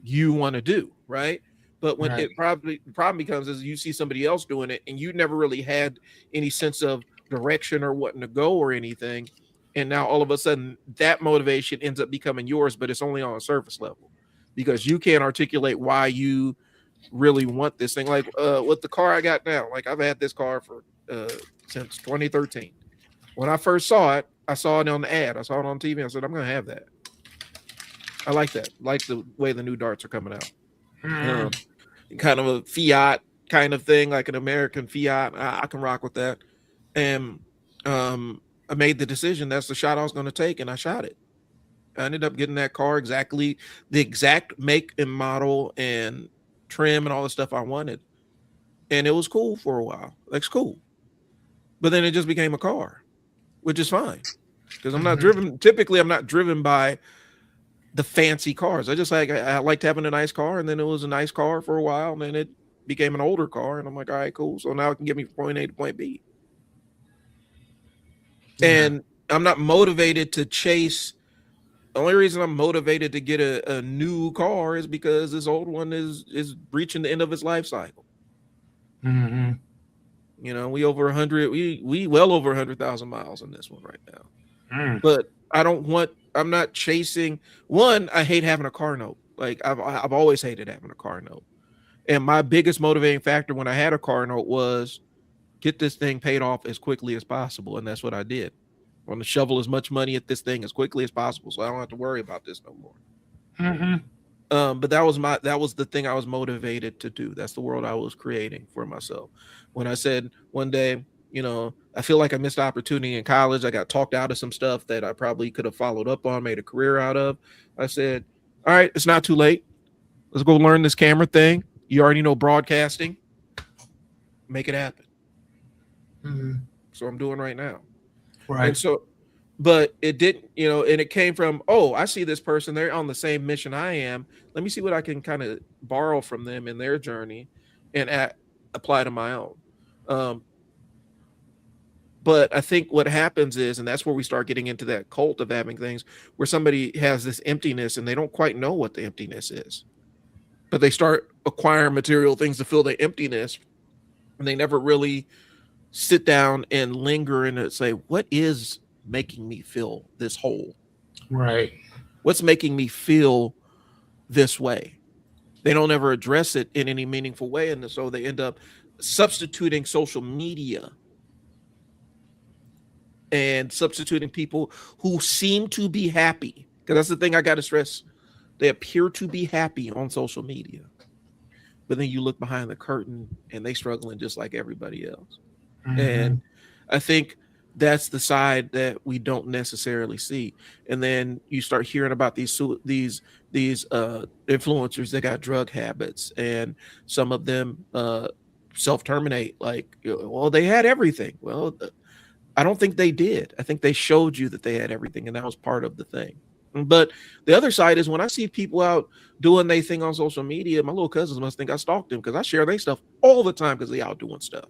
you want to do, right? But when Right. the problem becomes is you see somebody else doing it and you never really had any sense of direction or wanting to go or anything, and now all of a sudden that motivation ends up becoming yours, but it's only on a surface level because you can't articulate why you really want this thing. Like with the car I got now, like I've had this car for since 2013. When I first saw it, I saw it on the ad. I saw it on TV. I said, I'm going to have that. I like that. Like the way the new darts are coming out. Mm. Kind of a Fiat kind of thing, like an American Fiat. I can rock with that. And I made the decision that's the shot I was going to take, and I shot it. I ended up getting that car exactly the exact make and model and trim and all the stuff I wanted. And it was cool for a while. Like, it's cool. But then it just became a car, which is fine. Because I'm not driven. Typically, I'm not driven by the fancy cars. I liked having a nice car, and then it was a nice car for a while, and then it became an older car, and I'm like, all right, cool. So now it can get me from point A to point B. Yeah. And I'm not motivated to chase. The only reason I'm motivated to get a new car is because this old one is reaching the end of its life cycle. Mm-hmm. You know, we over 100. We well over 100,000 miles in this one right now. Mm. But I don't want I'm not chasing. One, I hate having a car note. Like I've always hated having a car note. And my biggest motivating factor when I had a car note was get this thing paid off as quickly as possible, and that's what I did. I want to shovel as much money at this thing as quickly as possible, so I don't have to worry about this no more. Mm-hmm. But that was the thing I was motivated to do. That's the world I was creating for myself. When I said one day, I feel like I missed opportunity in college. I got talked out of some stuff that I probably could have followed up on, made a career out of. I said, all right, it's not too late. Let's go learn this camera thing. You already know broadcasting. Make it happen. Mm-hmm. So I'm doing right now. Right. And so, but it didn't, and it came from, oh, I see this person, they're on the same mission I am. Let me see what I can kind of borrow from them in their journey and apply to my own. But I think what happens is, and that's where we start getting into that cult of having things where somebody has this emptiness and they don't quite know what the emptiness is, but they start acquiring material things to fill the emptiness, and they never really sit down and linger and say, what is making me feel this whole? Right. What's making me feel this way? They don't ever address it in any meaningful way, and so they end up substituting social media and substituting people who seem to be happy, because that's the thing I got to stress. They appear to be happy on social media, but then you look behind the curtain and they struggling just like everybody else. Mm-hmm. And I think that's the side that we don't necessarily see. And then you start hearing about these influencers that got drug habits, and some of them self-terminate. Like, well, they had everything. Well, I don't think they did. I think they showed you that they had everything, and that was part of the thing. But the other side is when I see people out doing their thing on social media, my little cousins must think I stalked them, because I share their stuff all the time because they out doing stuff.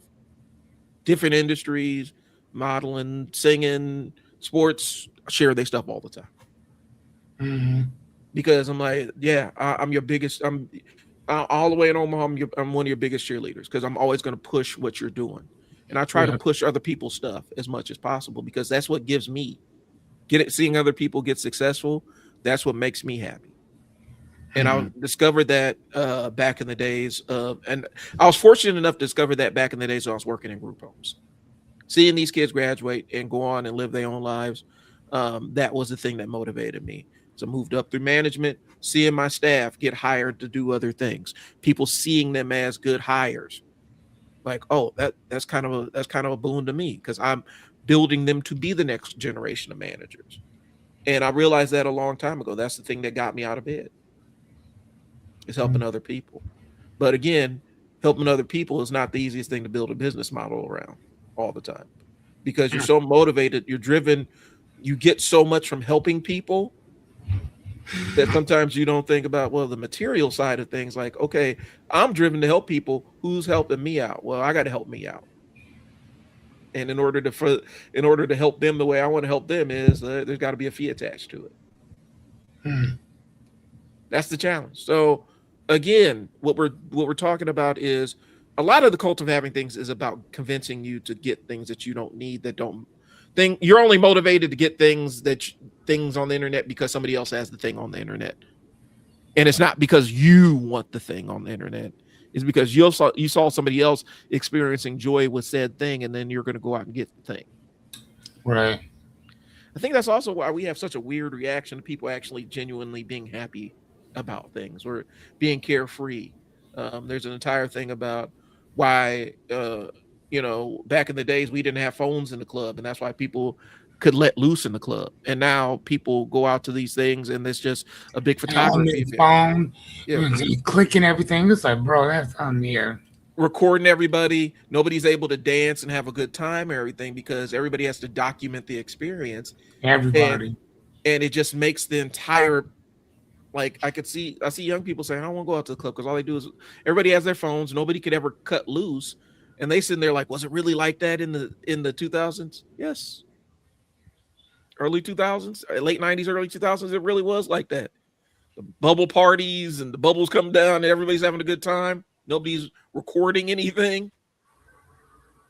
Different industries, modeling, singing, sports, I share their stuff all the time. Mm-hmm. Because I'm like, yeah, I'm your biggest. I'm all the way in Omaha. I'm one of your biggest cheerleaders, because I'm always going to push what you're doing, and I try to push other people's stuff as much as possible, because that's what gives me seeing other people get successful. That's what makes me happy. And I discovered that back in the days of, and I was fortunate enough to discover that back in the days when I was working in group homes, seeing these kids graduate and go on and live their own lives. That was the thing that motivated me. So I moved up through management, seeing my staff get hired to do other things, people seeing them as good hires. Like, oh, that's kind of a boon to me, because I'm building them to be the next generation of managers. And I realized that a long time ago. That's the thing that got me out of bed, is helping other people. But again, helping other people is not the easiest thing to build a business model around all the time, because you're so motivated, you're driven, you get so much from helping people that sometimes you don't think about, well, the material side of things. Like, okay, I'm driven to help people. Who's helping me out? Well, I got to help me out. And in order to help them the way I want to help them, is there's got to be a fee attached to it. That's the challenge. So again, what we're talking about is a lot of the cult of having things is about convincing you to get things that you don't need, you're only motivated to get things on the internet because somebody else has the thing on the internet. And it's not because you want the thing on the internet. It's because you saw somebody else experiencing joy with said thing, and then you're going to go out and get the thing. Right. I think that's also why we have such a weird reaction to people actually genuinely being happy about things or being carefree. There's an entire thing about why, back in the days we didn't have phones in the club, and that's why people could let loose in the club. And now people go out to these things, and it's just a big photography on their phone, yeah, clicking everything. It's like, bro, that's on there. Recording everybody. Nobody's able to dance and have a good time or everything, because everybody has to document the experience. Everybody. And it just makes the entire, like, I see young people saying, I don't want to go out to the club, because all they do is everybody has their phones. Nobody could ever cut loose. And they sitting there like, was it really like that in the 2000s? Yes. Early 2000s, late 90s, early 2000s, it really was like that. The bubble parties and the bubbles come down and everybody's having a good time. Nobody's recording anything.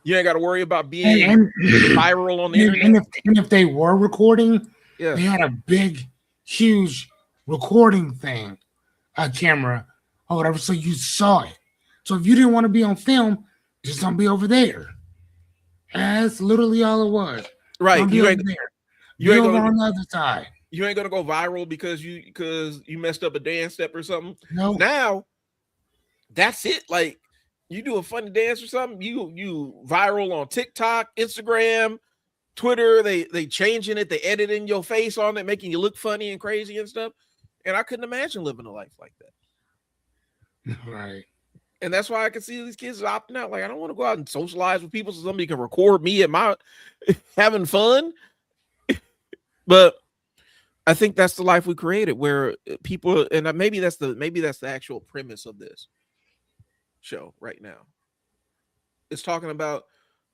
You ain't got to worry about being viral on the internet. And if they were recording, Yeah. They had a big, huge recording thing, a camera or whatever, so you saw it. So if you didn't want to be on film, just don't be over there. And that's literally all it was. Right. Don't be over there. You Be ain't over gonna on the other side. you ain't gonna go viral because you messed up a dance step or something. No. Now that's it. Like you do a funny dance or something, you viral on TikTok, Instagram, Twitter. They changing it, they editing your face on it, making you look funny and crazy and stuff. And I couldn't imagine living a life like that. Right. And that's why I can see these kids opting out. Like I don't want to go out and socialize with people so somebody can record me at my having fun. But I think that's the life we created, where people, and maybe that's the actual premise of this show right now. It's talking about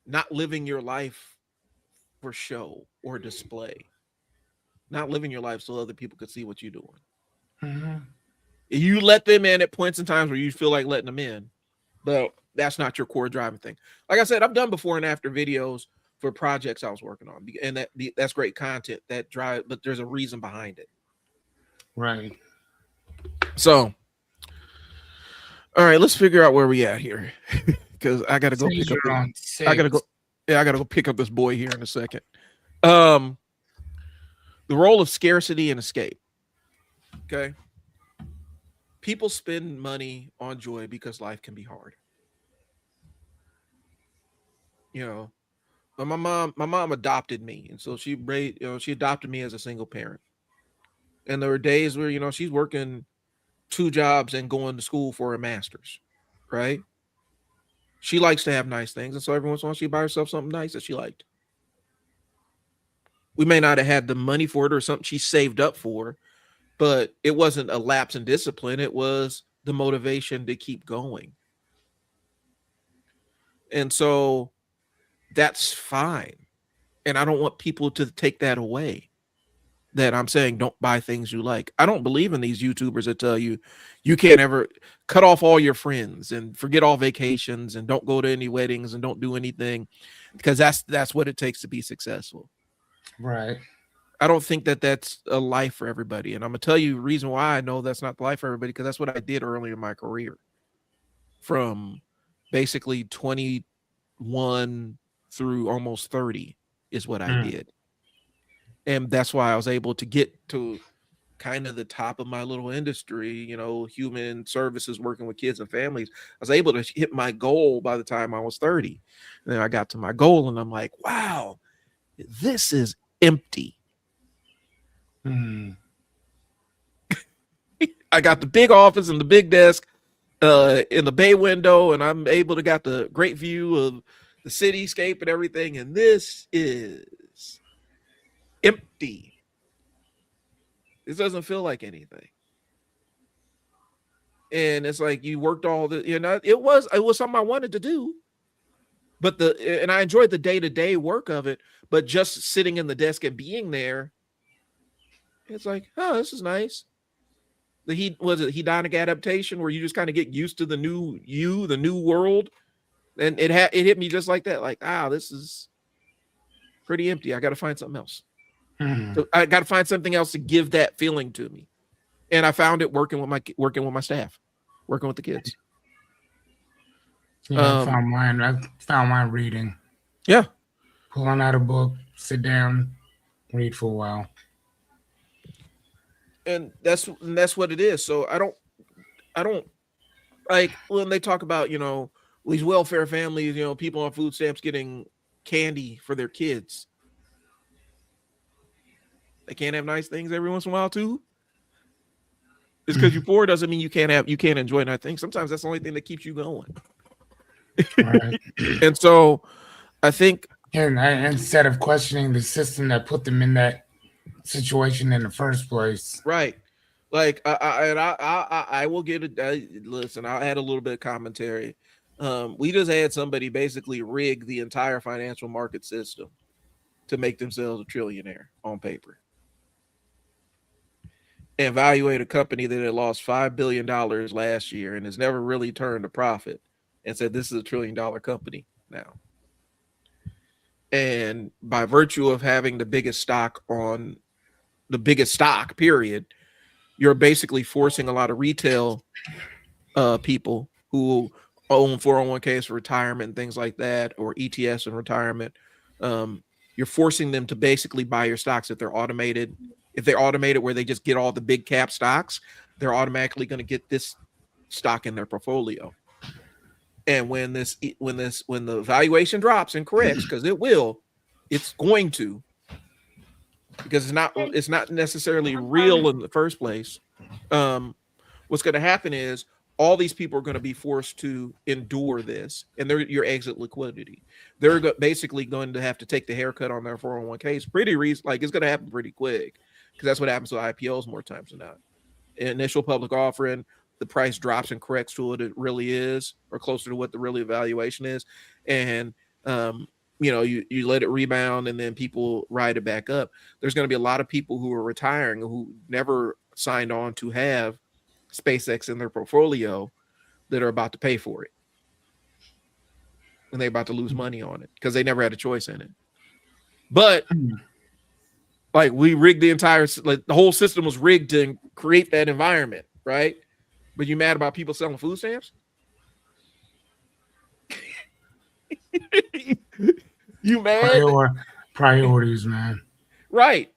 not living your life for show or display, not living your life so other people could see what you're doing. Mm-hmm. You let them in at points and times where you feel like letting them in, but that's not your core driving thing. Like I said, I've done before and after videos for projects I was working on, and that's great content that drive, but there's a reason behind it. Right. So, all right, let's figure out where we at here, because I gotta go pick up. I gotta go. Yeah, I gotta go pick up this boy here in a second. The role of scarcity and escape. Okay, people spend money on joy because life can be hard. You know, my mom adopted me, and so she adopted me as a single parent. And there were days where she's working 2 jobs and going to school for a master's, right? She likes to have nice things, and so every once in a while she buy herself something nice that she liked. We may not have had the money for it or something she saved up for, but it wasn't a lapse in discipline. It was the motivation to keep going. And so that's fine. And I don't want people to take that away, that I'm saying don't buy things you like. I don't believe in these YouTubers that tell you you can't ever cut off all your friends and forget all vacations and don't go to any weddings and don't do anything, because that's what it takes to be successful. Right. I don't think that that's a life for everybody. And I'm going to tell you the reason why I know that's not the life for everybody, because that's what I did early in my career. From basically 21 through almost 30 is what I did. And that's why I was able to get to kind of the top of my little industry, human services, working with kids and families. I was able to hit my goal by the time I was 30. And then I got to my goal and I'm like, wow, this is empty. I got the big office and the big desk in the bay window, and I'm able to got the great view of the cityscape and everything. And this is empty. This doesn't feel like anything. And it's like you worked all the, it was something I wanted to do. But and I enjoyed the day-to-day work of it, but just sitting in the desk and being there, it's like, oh, this is nice. The hedonic adaptation, where you just kind of get used to the new the new world. And it hit me just like that. Like, this is pretty empty. I got to find something else. So I got to find something else to give that feeling to me. And I found it working with my staff, working with the kids. Yeah, I found mine reading. Yeah. Pulling out a book, sit down, read for a while. And that's what it is. So I don't like when they talk about, these welfare families, people on food stamps getting candy for their kids. They can't have nice things every once in a while too. Just because you're poor doesn't mean you can't enjoy nice things. Sometimes that's the only thing that keeps you going. Right. And so I think, and instead of questioning the system that put them in that situation in the first place, right? Like I will get it. Listen, I had a little bit of commentary. We just had somebody basically rig the entire financial market system to make themselves a trillionaire on paper, and evaluate a company that had lost $5 billion last year and has never really turned a profit, and said this is $1 trillion company now. And by virtue of having the biggest stock on the biggest stock, period, you're basically forcing a lot of retail people who own 401ks for retirement and things like that, or ETFs and retirement. You're forcing them to basically buy your stocks if they're automated. If they're automated where they just get all the big cap stocks, they're automatically going to get this stock in their portfolio. And when the valuation drops and corrects, because it will, it's going to, because it's not necessarily real in the first place. What's going to happen is all these people are going to be forced to endure this, and they're your exit liquidity. They're basically going to have to take the haircut on their 401ks. Like it's going to happen pretty quick, because that's what happens with IPOs more times than not. Initial public offering, the price drops and corrects to what it really is, or closer to what the really valuation is, and you let it rebound, and then people ride it back up. There's going to be a lot of people who are retiring who never signed on to have SpaceX in their portfolio that are about to pay for it, and they're about to lose money on it because they never had a choice in it. But like, we rigged the whole system was rigged to create that environment, right? But you mad about people selling food stamps? You mad? Priorities, man. Right.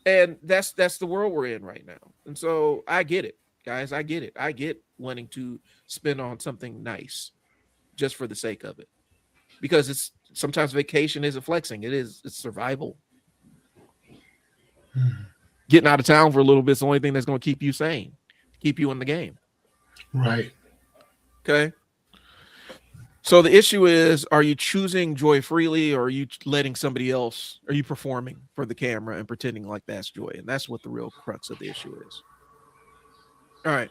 And that's the world we're in right now. And so I get it, guys. I get it. I get wanting to spend on something nice just for the sake of it. Because it's sometimes vacation isn't flexing. It's survival. Getting out of town for a little bit is the only thing that's going to keep you sane, keep you in the game. Right. Okay. So the issue is, are you choosing joy freely, or are you letting somebody else, are you performing for the camera and pretending like that's joy? And that's what the real crux of the issue is. All right.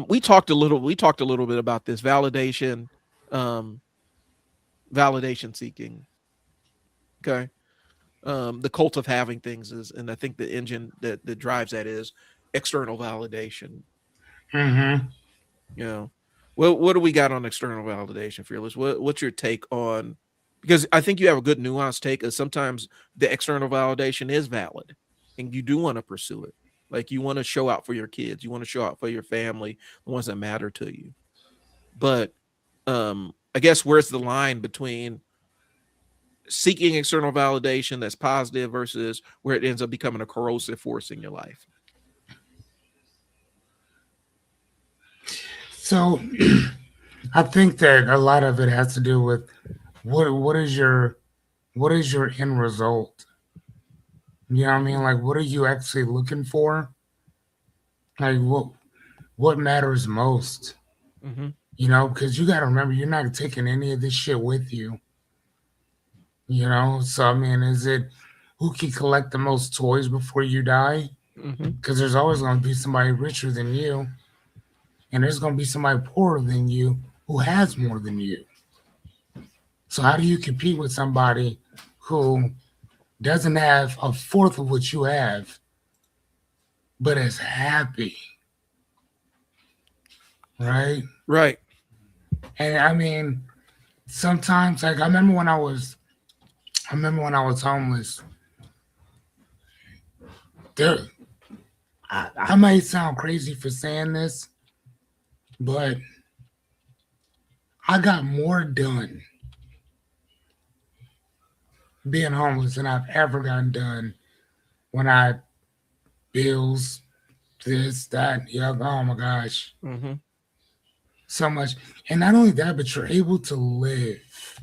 We talked a little bit about this validation seeking. Okay. The cult of having things is, and I think the engine that drives that is external validation. Mm-hmm. What do we got on external validation, Fearless? What's your take on? Because I think you have a good nuanced take. Because sometimes the external validation is valid, and you do want to pursue it. Like, you want to show out for your kids, you want to show out for your family, the ones that matter to you. But I guess, where's the line between seeking external validation that's positive versus where it ends up becoming a corrosive force in your life? So I think that a lot of it has to do with what is your end result? You know what I mean? Like, what are you actually looking for? Like, what matters most? Mm-hmm. Because you got to remember, you're not taking any of this shit with you. So I mean, is it who can collect the most toys before you die? Because there's always going to be somebody richer than you, and there's going to be somebody poorer than you who has more than you. So how do you compete with somebody who doesn't have a fourth of what you have, but is happy? Right? Right. And I mean, sometimes, like, I remember when I was homeless. I might sound crazy for saying this, but I got more done being homeless than I've ever gotten done when I bills, this, that, the other. Oh my gosh. Mm-hmm. So much. And not only that, but you're able to live,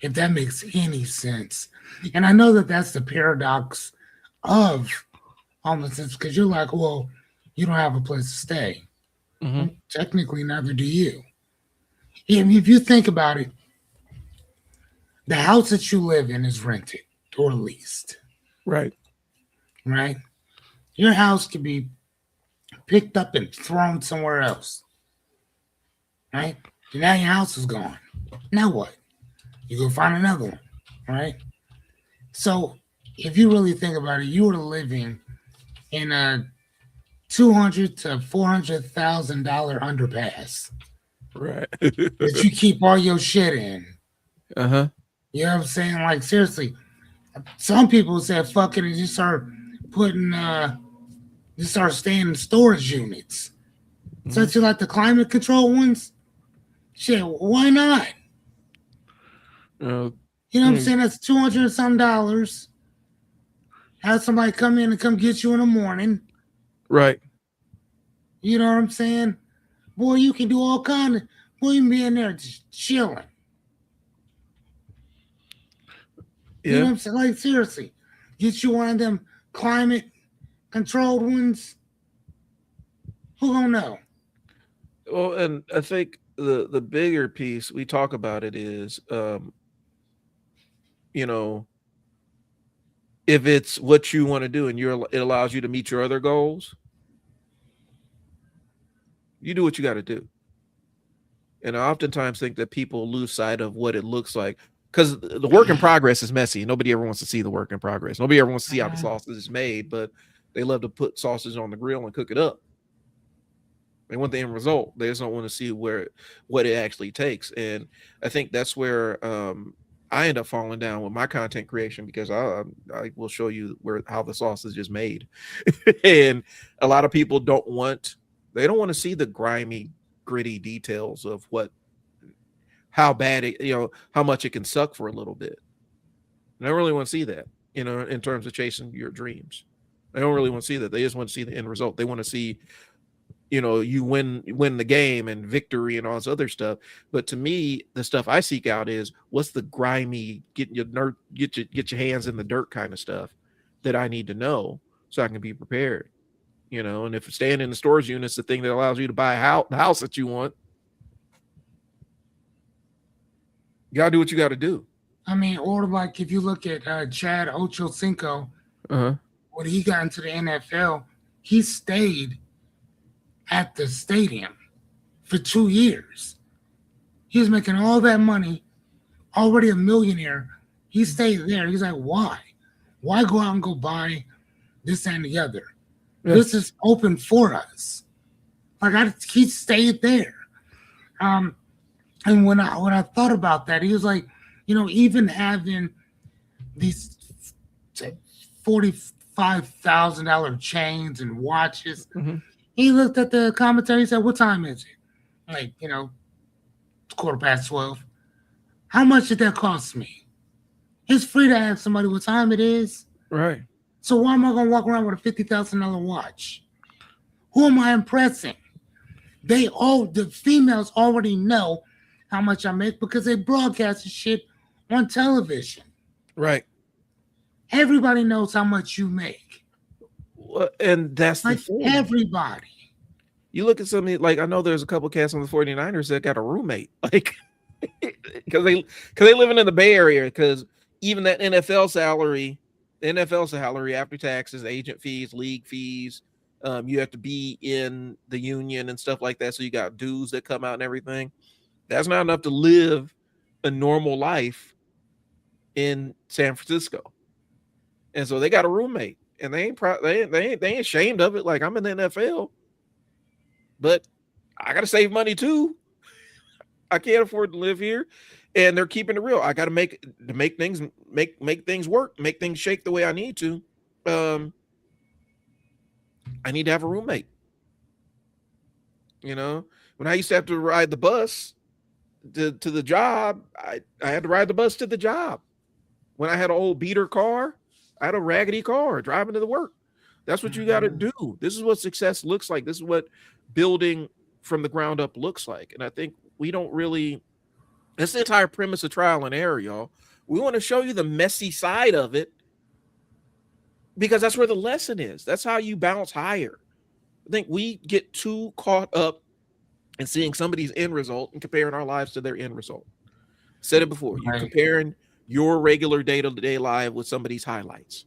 if that makes any sense. And I know that that's the paradox of homelessness, because you're like, well, you don't have a place to stay. Mm-hmm. Well, technically, neither do you. If you think about it, the house that you live in is rented or leased. Right. Right? Your house could be picked up and thrown somewhere else. Right? And now your house is gone. Now what? You go find another one. Right? So if you really think about it, you were living in a $200,000 to $400,000 underpass. Right. That you keep all your shit in. Uh-huh. You know what I'm saying? Like, seriously, Some people said fuck it and putting just start staying in storage units. Mhm. Such as like the climate control ones. Shit, why not? Uh, You know what I'm mm, saying? That's 200 and some dollars. Have somebody come in and come get you in the morning. right. You know what I'm saying? Boy, you can do all kind of. Boy, you can be in there just chilling. You know Yeah. what I'm saying? Like seriously, get you one of them climate controlled ones. Who gonna know? Well, and I think the bigger piece we talk about it is, you know, if it's what you want to do and it allows you to meet your other goals, you do what you got to do. And I oftentimes think that people lose sight of what it looks like because the work in progress is messy. Nobody ever wants to see the work in progress. Nobody ever wants to see how the sausage is made, but they love to put sausage on the grill and cook it up. They want the end result. They just don't want to see what it actually takes. And I think that's where I end up falling down with my content creation because I will show you how the sausage is made. And a lot of people they don't want to see the grimy, gritty details of how bad it, how much it can suck for a little bit. And I don't really want to see that, in terms of chasing your dreams. They don't really want to see that. They just want to see the end result. They want to see, you win the game and victory and all this other stuff. But to me, the stuff I seek out is what's the grimy, get your hands in the dirt kind of stuff that I need to know so I can be prepared. And if staying in the storage unit's the thing that allows you to buy the house that you want, you gotta do what you gotta do. I mean, or like if you look at Chad Ochocinco, Uh-huh. when he got into the NFL, he stayed at the stadium for 2 years. He was making all that money, already a millionaire. He stayed there. He's like, why? Why go out and go buy this and the other? Yeah. This is open for us. Like he stayed there. Um, and when I thought about that, he was like, even having these $45,000 chains and watches, Mm-hmm. he looked at the commentary. He said, "What time is it?" Like, it's 12:15. How much did that cost me? It's free to ask somebody what time it is. Right. So why am I gonna walk around with a $50,000 watch? Who am I impressing? The females already know how much I make because they broadcast the shit on television. Right. Everybody knows how much you make. Well, and that's the Like thing. everybody. You look at something like I know there's a couple cats on the 49ers that got a roommate. Like because they living in the Bay Area, because even that NFL salary after taxes, agent fees, league fees, you have to be in the union and stuff like that. So you got dues that come out and everything. That's not enough to live a normal life in San Francisco. And so they got a roommate, and they ain't ashamed of it. Like, I'm in the NFL, but I got to save money too. I can't afford to live here, and they're keeping it real. I got to make things work, make things shake the way I need to. Um, I need to have a roommate. When I used to have to ride the bus to the job, I had to ride the bus to the job. When I had an old beater car, I had a raggedy car driving to the work. That's what you got to do. This is what success looks like. This is what building from the ground up looks like. And I think we don't really, that's the entire premise of trial and error, y'all. We want to show you the messy side of it because that's where the lesson is. That's how you bounce higher. I think we get too caught up in seeing somebody's end result and comparing our lives to their end result. Said it before, you Right. comparing your regular day-to-day life with somebody's highlights.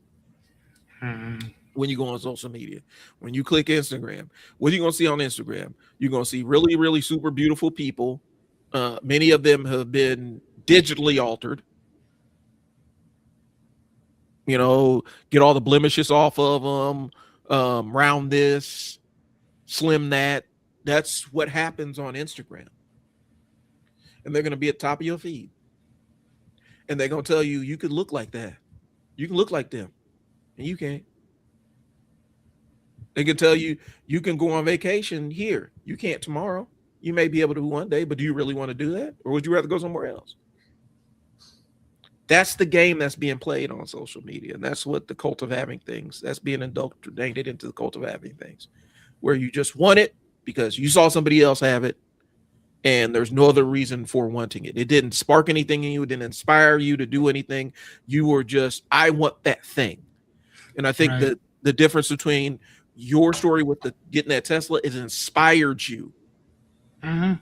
Mm-hmm. When you go on social media, when you click Instagram, what are you going to see on Instagram? You're going to see really, really super beautiful people. Many of them have been digitally altered. Get all the blemishes off of them, round this, slim that. That's what happens on Instagram. And they're going to be at the top of your feed. And they're going to tell you could look like that. You can look like them, and you can't. They can tell you you can go on vacation here. You can't tomorrow. You may be able to one day, but do you really want to do that, or would you rather go somewhere else? That's the game that's being played on social media, and that's what the cult of having things. That's being indoctrinated into the cult of having things, where you just want it because you saw somebody else have it, and there's no other reason for wanting it. It didn't spark anything in you. It didn't inspire you to do anything. You were just, I want that thing. And I think Right. that the difference between your story with the getting that Tesla is it inspired you. Mm-hmm.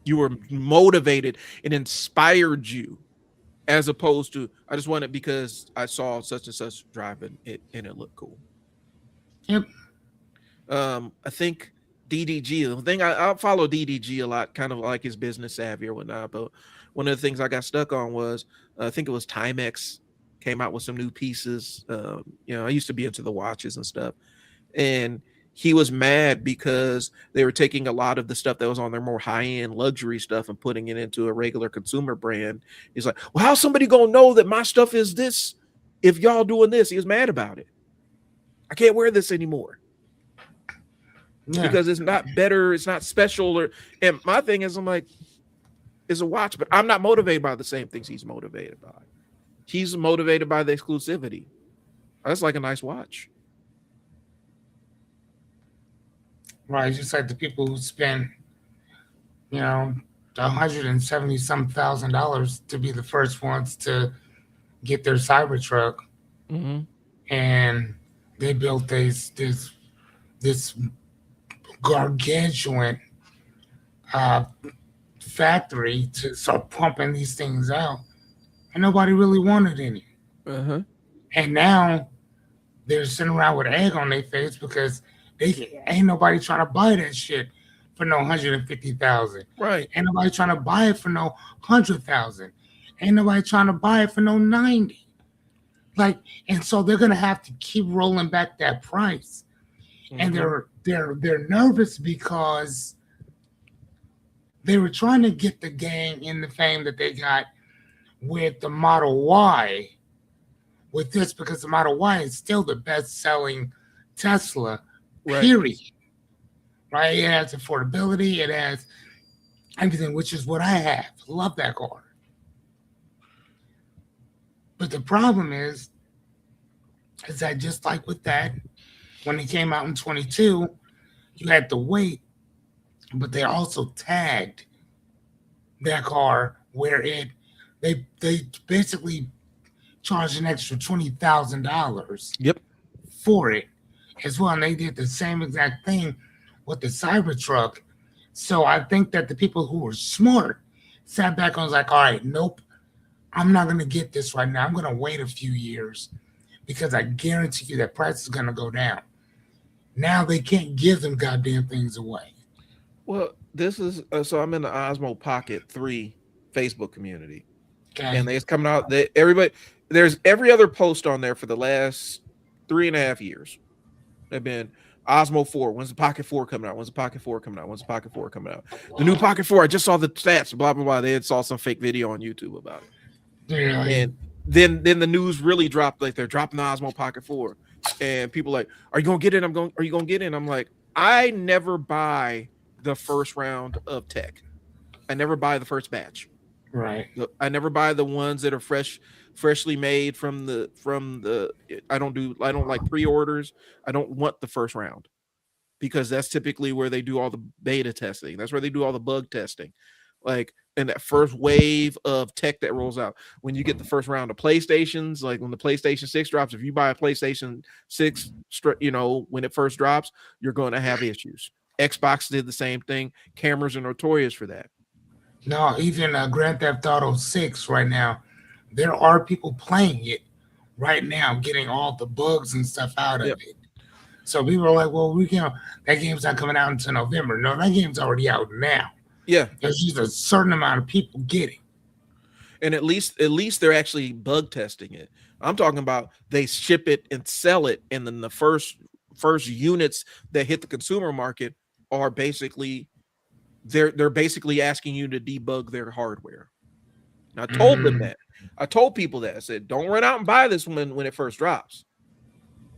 You were motivated. It inspired you, as opposed to I just want it because I saw such and such driving it and it looked cool. Yep. I think DDG, the thing I follow DDG a lot, kind of like his business savvy or whatnot. But one of the things I got stuck on was I think it was Timex came out with some new pieces. I used to be into the watches and stuff, and he was mad because they were taking a lot of the stuff that was on their more high-end luxury stuff and putting it into a regular consumer brand. He's like, well, how's somebody gonna know that my stuff is this if y'all doing this? He was mad about it. I can't wear this anymore. Yeah. Because it's not better, it's not special. And my thing is, I'm like, it's a watch, but I'm not motivated by the same things he's motivated by. He's motivated by the exclusivity. That's like a nice watch. Right. Just like the people who spend, $170,000 to be the first ones to get their Cybertruck, Mm-hmm. and they built this gargantuan factory to start pumping these things out, and nobody really wanted any. Uh-huh. And now they're sitting around with egg on their face because they ain't nobody trying to buy that shit for no 150,000. Right. Ain't nobody trying to buy it for no 100,000. Ain't nobody trying to buy it for no 90. Like, and so they're gonna have to keep rolling back that price, and they're nervous because they were trying to get the gang in the fame that they got with the Model Y, with this, because the Model Y is still the best-selling Tesla, Right. period. Right? It has affordability, it has everything, which is what I have. Love that car. But the problem is that just like with that, when it came out in 22, you had to wait, but they also tagged that car where they basically charged an extra $20,000 Yep. for it as well, and they did the same exact thing with the Cybertruck. So I think that the people who were smart sat back and was like, all right, nope, I'm not gonna get this right now. I'm gonna wait a few years because I guarantee you that price is gonna go down. Now they can't give them goddamn things away. Well, this is so I'm in the Osmo Pocket 3 Facebook community. Okay. And it's coming out that everybody there's every other post on there for the last 3.5 years. They've been Osmo 4. When's the Pocket 4 coming out? When's the Pocket 4 coming out? When's the Pocket 4 coming out? The new Pocket 4. I just saw the stats. Blah blah blah. They had saw some fake video on YouTube about it. Really? And then the news really dropped. Like they're dropping the Osmo Pocket 4, and people like, are you gonna get it? Are you gonna get it? And I'm like, I never buy the first round of tech. I never buy the first batch. Right. I never buy the ones that are freshly made from the I don't like pre-orders. I don't want the first round because that's typically where they do all the beta testing. That's where they do all the bug testing. Like in that first wave of tech that rolls out, when you get the first round of PlayStations, like when the PlayStation 6 drops, if you buy a PlayStation 6, when it first drops, you're going to have issues. Xbox did the same thing. Cameras are notorious for that. No, even Grand Theft Auto 6 right now, there are people playing it right now, getting all the bugs and stuff out of it. So people are like, well, that game's not coming out until November. No, that game's already out now. Yeah. There's just a certain amount of people getting. And at least they're actually bug testing it. I'm talking about they ship it and sell it, and then the first units that hit the consumer market are basically they're basically asking you to debug their hardware. And I told them that. I told people that. I said, don't run out and buy this when it first drops.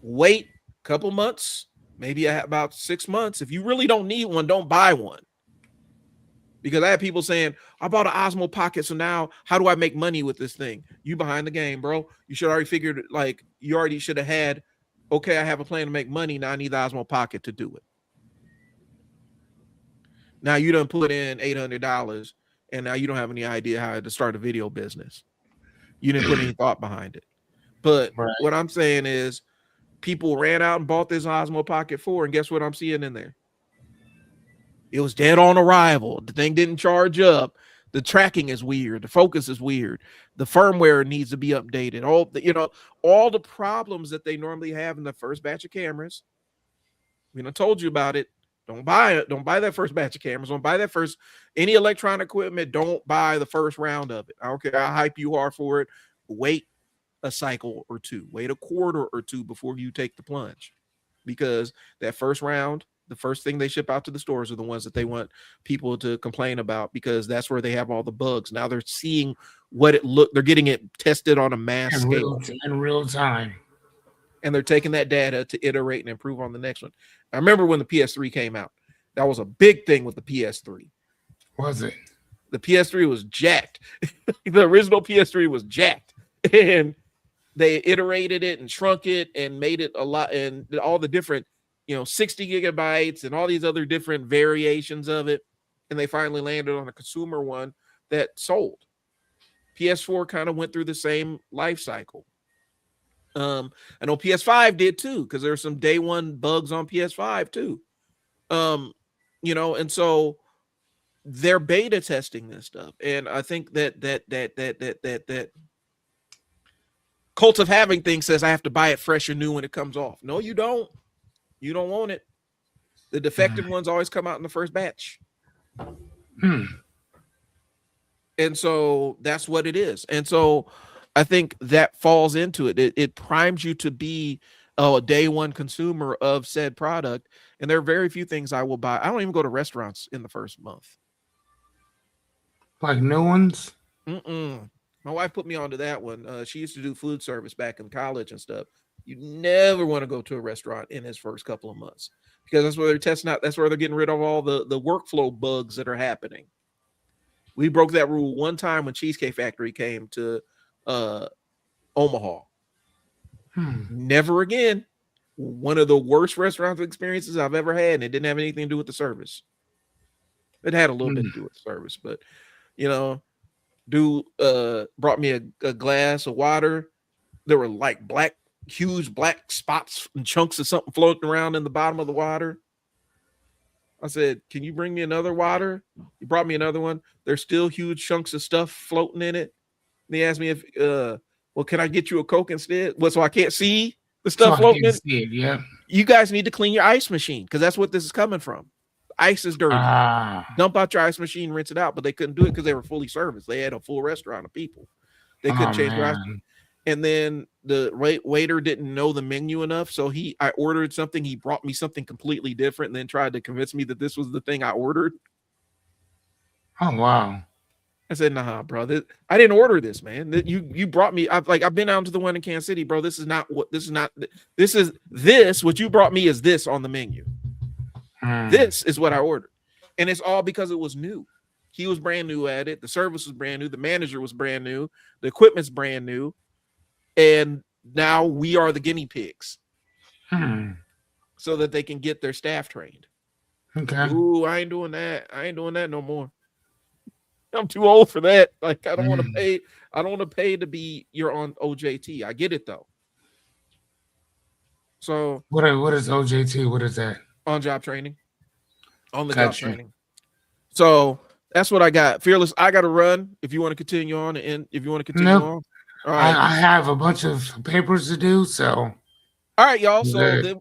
Wait a couple months, maybe about 6 months. If you really don't need one, don't buy one. Because I had people saying, I bought an Osmo Pocket, so now how do I make money with this thing? You behind the game, bro. You should already figured, like, you already should have had, okay, I have a plan to make money. Now I need the Osmo Pocket to do it. Now you done put in $800 and now you don't have any idea how to start a video business. You didn't put any thought behind it. But what I'm saying is people ran out and bought this Osmo Pocket 4, and guess what I'm seeing in there? It was dead on arrival. The thing didn't charge up. The tracking is weird. The focus is weird. The firmware needs to be updated. All the problems that they normally have in the first batch of cameras. We done told you about it. Don't buy it. Don't buy that first batch of cameras. Don't buy that first any electronic equipment. Don't buy the first round of it. I don't care how hype you are for it. Wait a cycle or two. Wait a quarter or two before you take the plunge, because that first round, the first thing they ship out to the stores are the ones that they want people to complain about, because that's where they have all the bugs. Now they're seeing what it look. They're getting it tested on a mass scale in real time. And they're taking that data to iterate and improve on the next one. I remember when the PS3 came out. That was a big thing with the PS3. Was it? The PS3 was jacked. The original PS3 was jacked. And they iterated it and shrunk it and made it a lot, and all the different, 60 gigabytes and all these other different variations of it. And they finally landed on a consumer one that sold. PS4 kind of went through the same life cycle. I know PS5 did too, because there's some day one bugs on PS5 too. And so they're beta testing this stuff. And I think that Cult of Having thing says I have to buy it fresh and new when it comes off. No, you don't. You don't want it. The defective ones always come out in the first batch. And so that's what it is. And so I think that falls into it. It primes you to be a day one consumer of said product. And there are very few things I will buy. I don't even go to restaurants in the first month. Like new ones? My wife put me onto that one. She used to do food service back in college and stuff. You never want to go to a restaurant in his first couple of months, because that's where they're testing out. That's where they're getting rid of all the workflow bugs that are happening. We broke that rule one time when Cheesecake Factory came to Omaha. Never again. One of the worst restaurant experiences I've ever had, and it didn't have anything to do with the service. It had a little bit to do with the service, but dude brought me a glass of water. There were like huge black spots and chunks of something floating around in the bottom of the water. I said, can you bring me another water? He brought me another one. There's still huge chunks of stuff floating in it. And he asked me if, well, can I get you a Coke instead? Well, so I can't see the stuff floating in it? Yeah. You guys need to clean your ice machine, because that's what this is coming from. Ice is dirty. Dump out your ice machine, rinse it out. But they couldn't do it because they were fully serviced. They had a full restaurant of people. They couldn't change their ice. And then the waiter didn't know the menu enough. So I ordered something. He brought me something completely different and then tried to convince me that this was the thing I ordered. Oh, wow. I said, nah, bro. I didn't order this, man. You brought me. I've been out to the one in Kansas City, bro. This what you brought me is this on the menu. This is what I ordered. And it's all because it was new. He was brand new at it. The service was brand new. The manager was brand new. The equipment's brand new. And now we are the guinea pigs so that they can get their staff trained. Okay. Ooh, I ain't doing that. I ain't doing that no more. I'm too old for that. Like, I don't want to pay. I don't want to pay to be your on OJT. I get it though. So what is OJT? What is that? On job training. On the job training. So that's what I got. Fearless, I got to run. If you want to continue on, and if you want to continue on. All right. I have a bunch of papers to do, so. All right, y'all. So then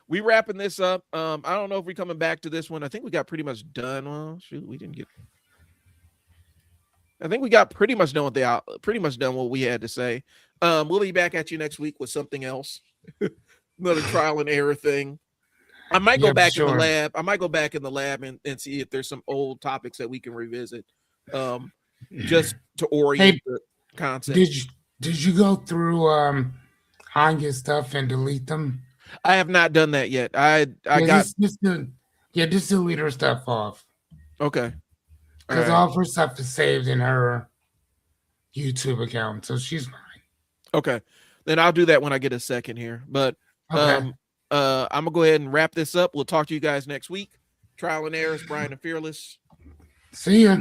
we wrapping this up. I don't know if we're coming back to this one. I think we got pretty much done. Well, shoot, we didn't get. I think we got pretty much done what we had to say. We'll be back at you next week with something else, another trial and error thing. I might go back in the lab. I might go back in the lab and see if there's some old topics that we can revisit, just to orient. concept. Did you go through Anya's stuff and delete them? I have not done that yet. I Yeah, got just delete her stuff off. okay. All Because right. all of her stuff is saved in her YouTube account, so she's fine. Okay. Then I'll do that when I get a second here. But Okay. I'm gonna go ahead and wrap this up. We'll talk to you guys next week. Trial and errors, Brian and Fearless. See ya.